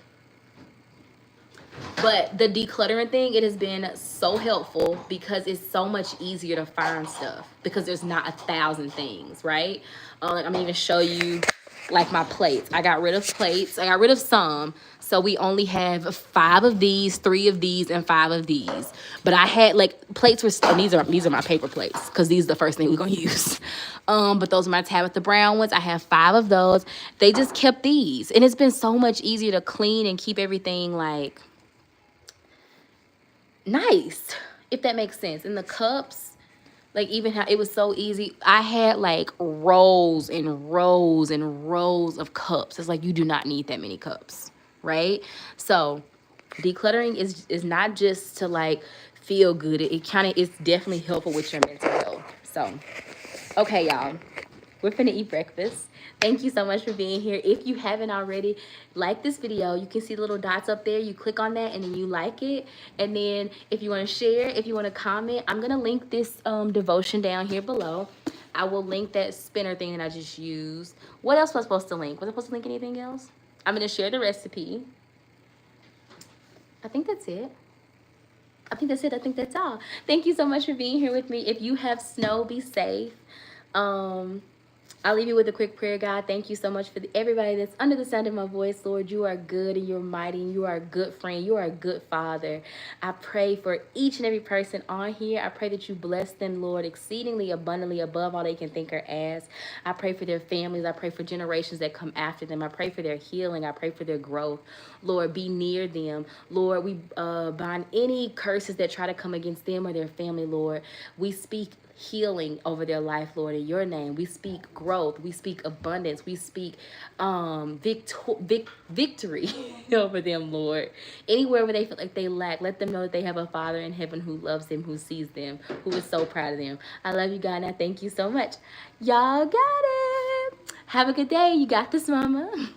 But the decluttering thing, it has been so helpful because it's so much easier to find stuff because there's not 1,000 things, right? Like, I'm gonna even show you like my plates. I got rid of plates. I got rid of some. So we only have 5 of these, 3 of these, and 5 of these. But I had like plates were still, these are my paper plates because these are the first thing we're gonna use. But those are my Tabitha Brown ones. I have 5 of those. They just kept these, and it's been so much easier to clean and keep everything like nice, if that makes sense. And the cups, like, even how it was so easy. I had like rows and rows and rows of cups. It's like, you do not need that many cups, right? So decluttering is not just to like feel good. It kind of is definitely helpful with your mental health. So okay, y'all, we're finna eat breakfast. Thank you so much for being here. If you haven't already, like this video. You can see the little dots up there. You click on that and then you like it. And then if you want to share, if you want to comment, I'm going to link this devotion down here below. I will link that spinner thing that I just used. What else was I supposed to link? Was I supposed to link anything else? I'm going to share the recipe. I think that's it. I think that's it. I think that's all. Thank you so much for being here with me. If you have snow, be safe. I'll leave you with a quick prayer. God, thank you so much for everybody that's under the sound of my voice. Lord, you are good and you're mighty and you are a good friend. You are a good father. I pray for each and every person on here. I pray that you bless them, Lord, exceedingly abundantly above all they can think or ask. I pray for their families. I pray for generations that come after them. I pray for their healing. I pray for their growth. Lord, be near them. Lord, we bind any curses that try to come against them or their family, Lord. We speak healing over their life, Lord, in your name. We speak growth. We speak abundance. We speak victory over them, Lord. Anywhere where they feel like they lack, let them know that they have a Father in heaven who loves them, who sees them, who is so proud of them. I love you, God, and I thank you so much. Y'all got it. Have a good day. You got this, mama.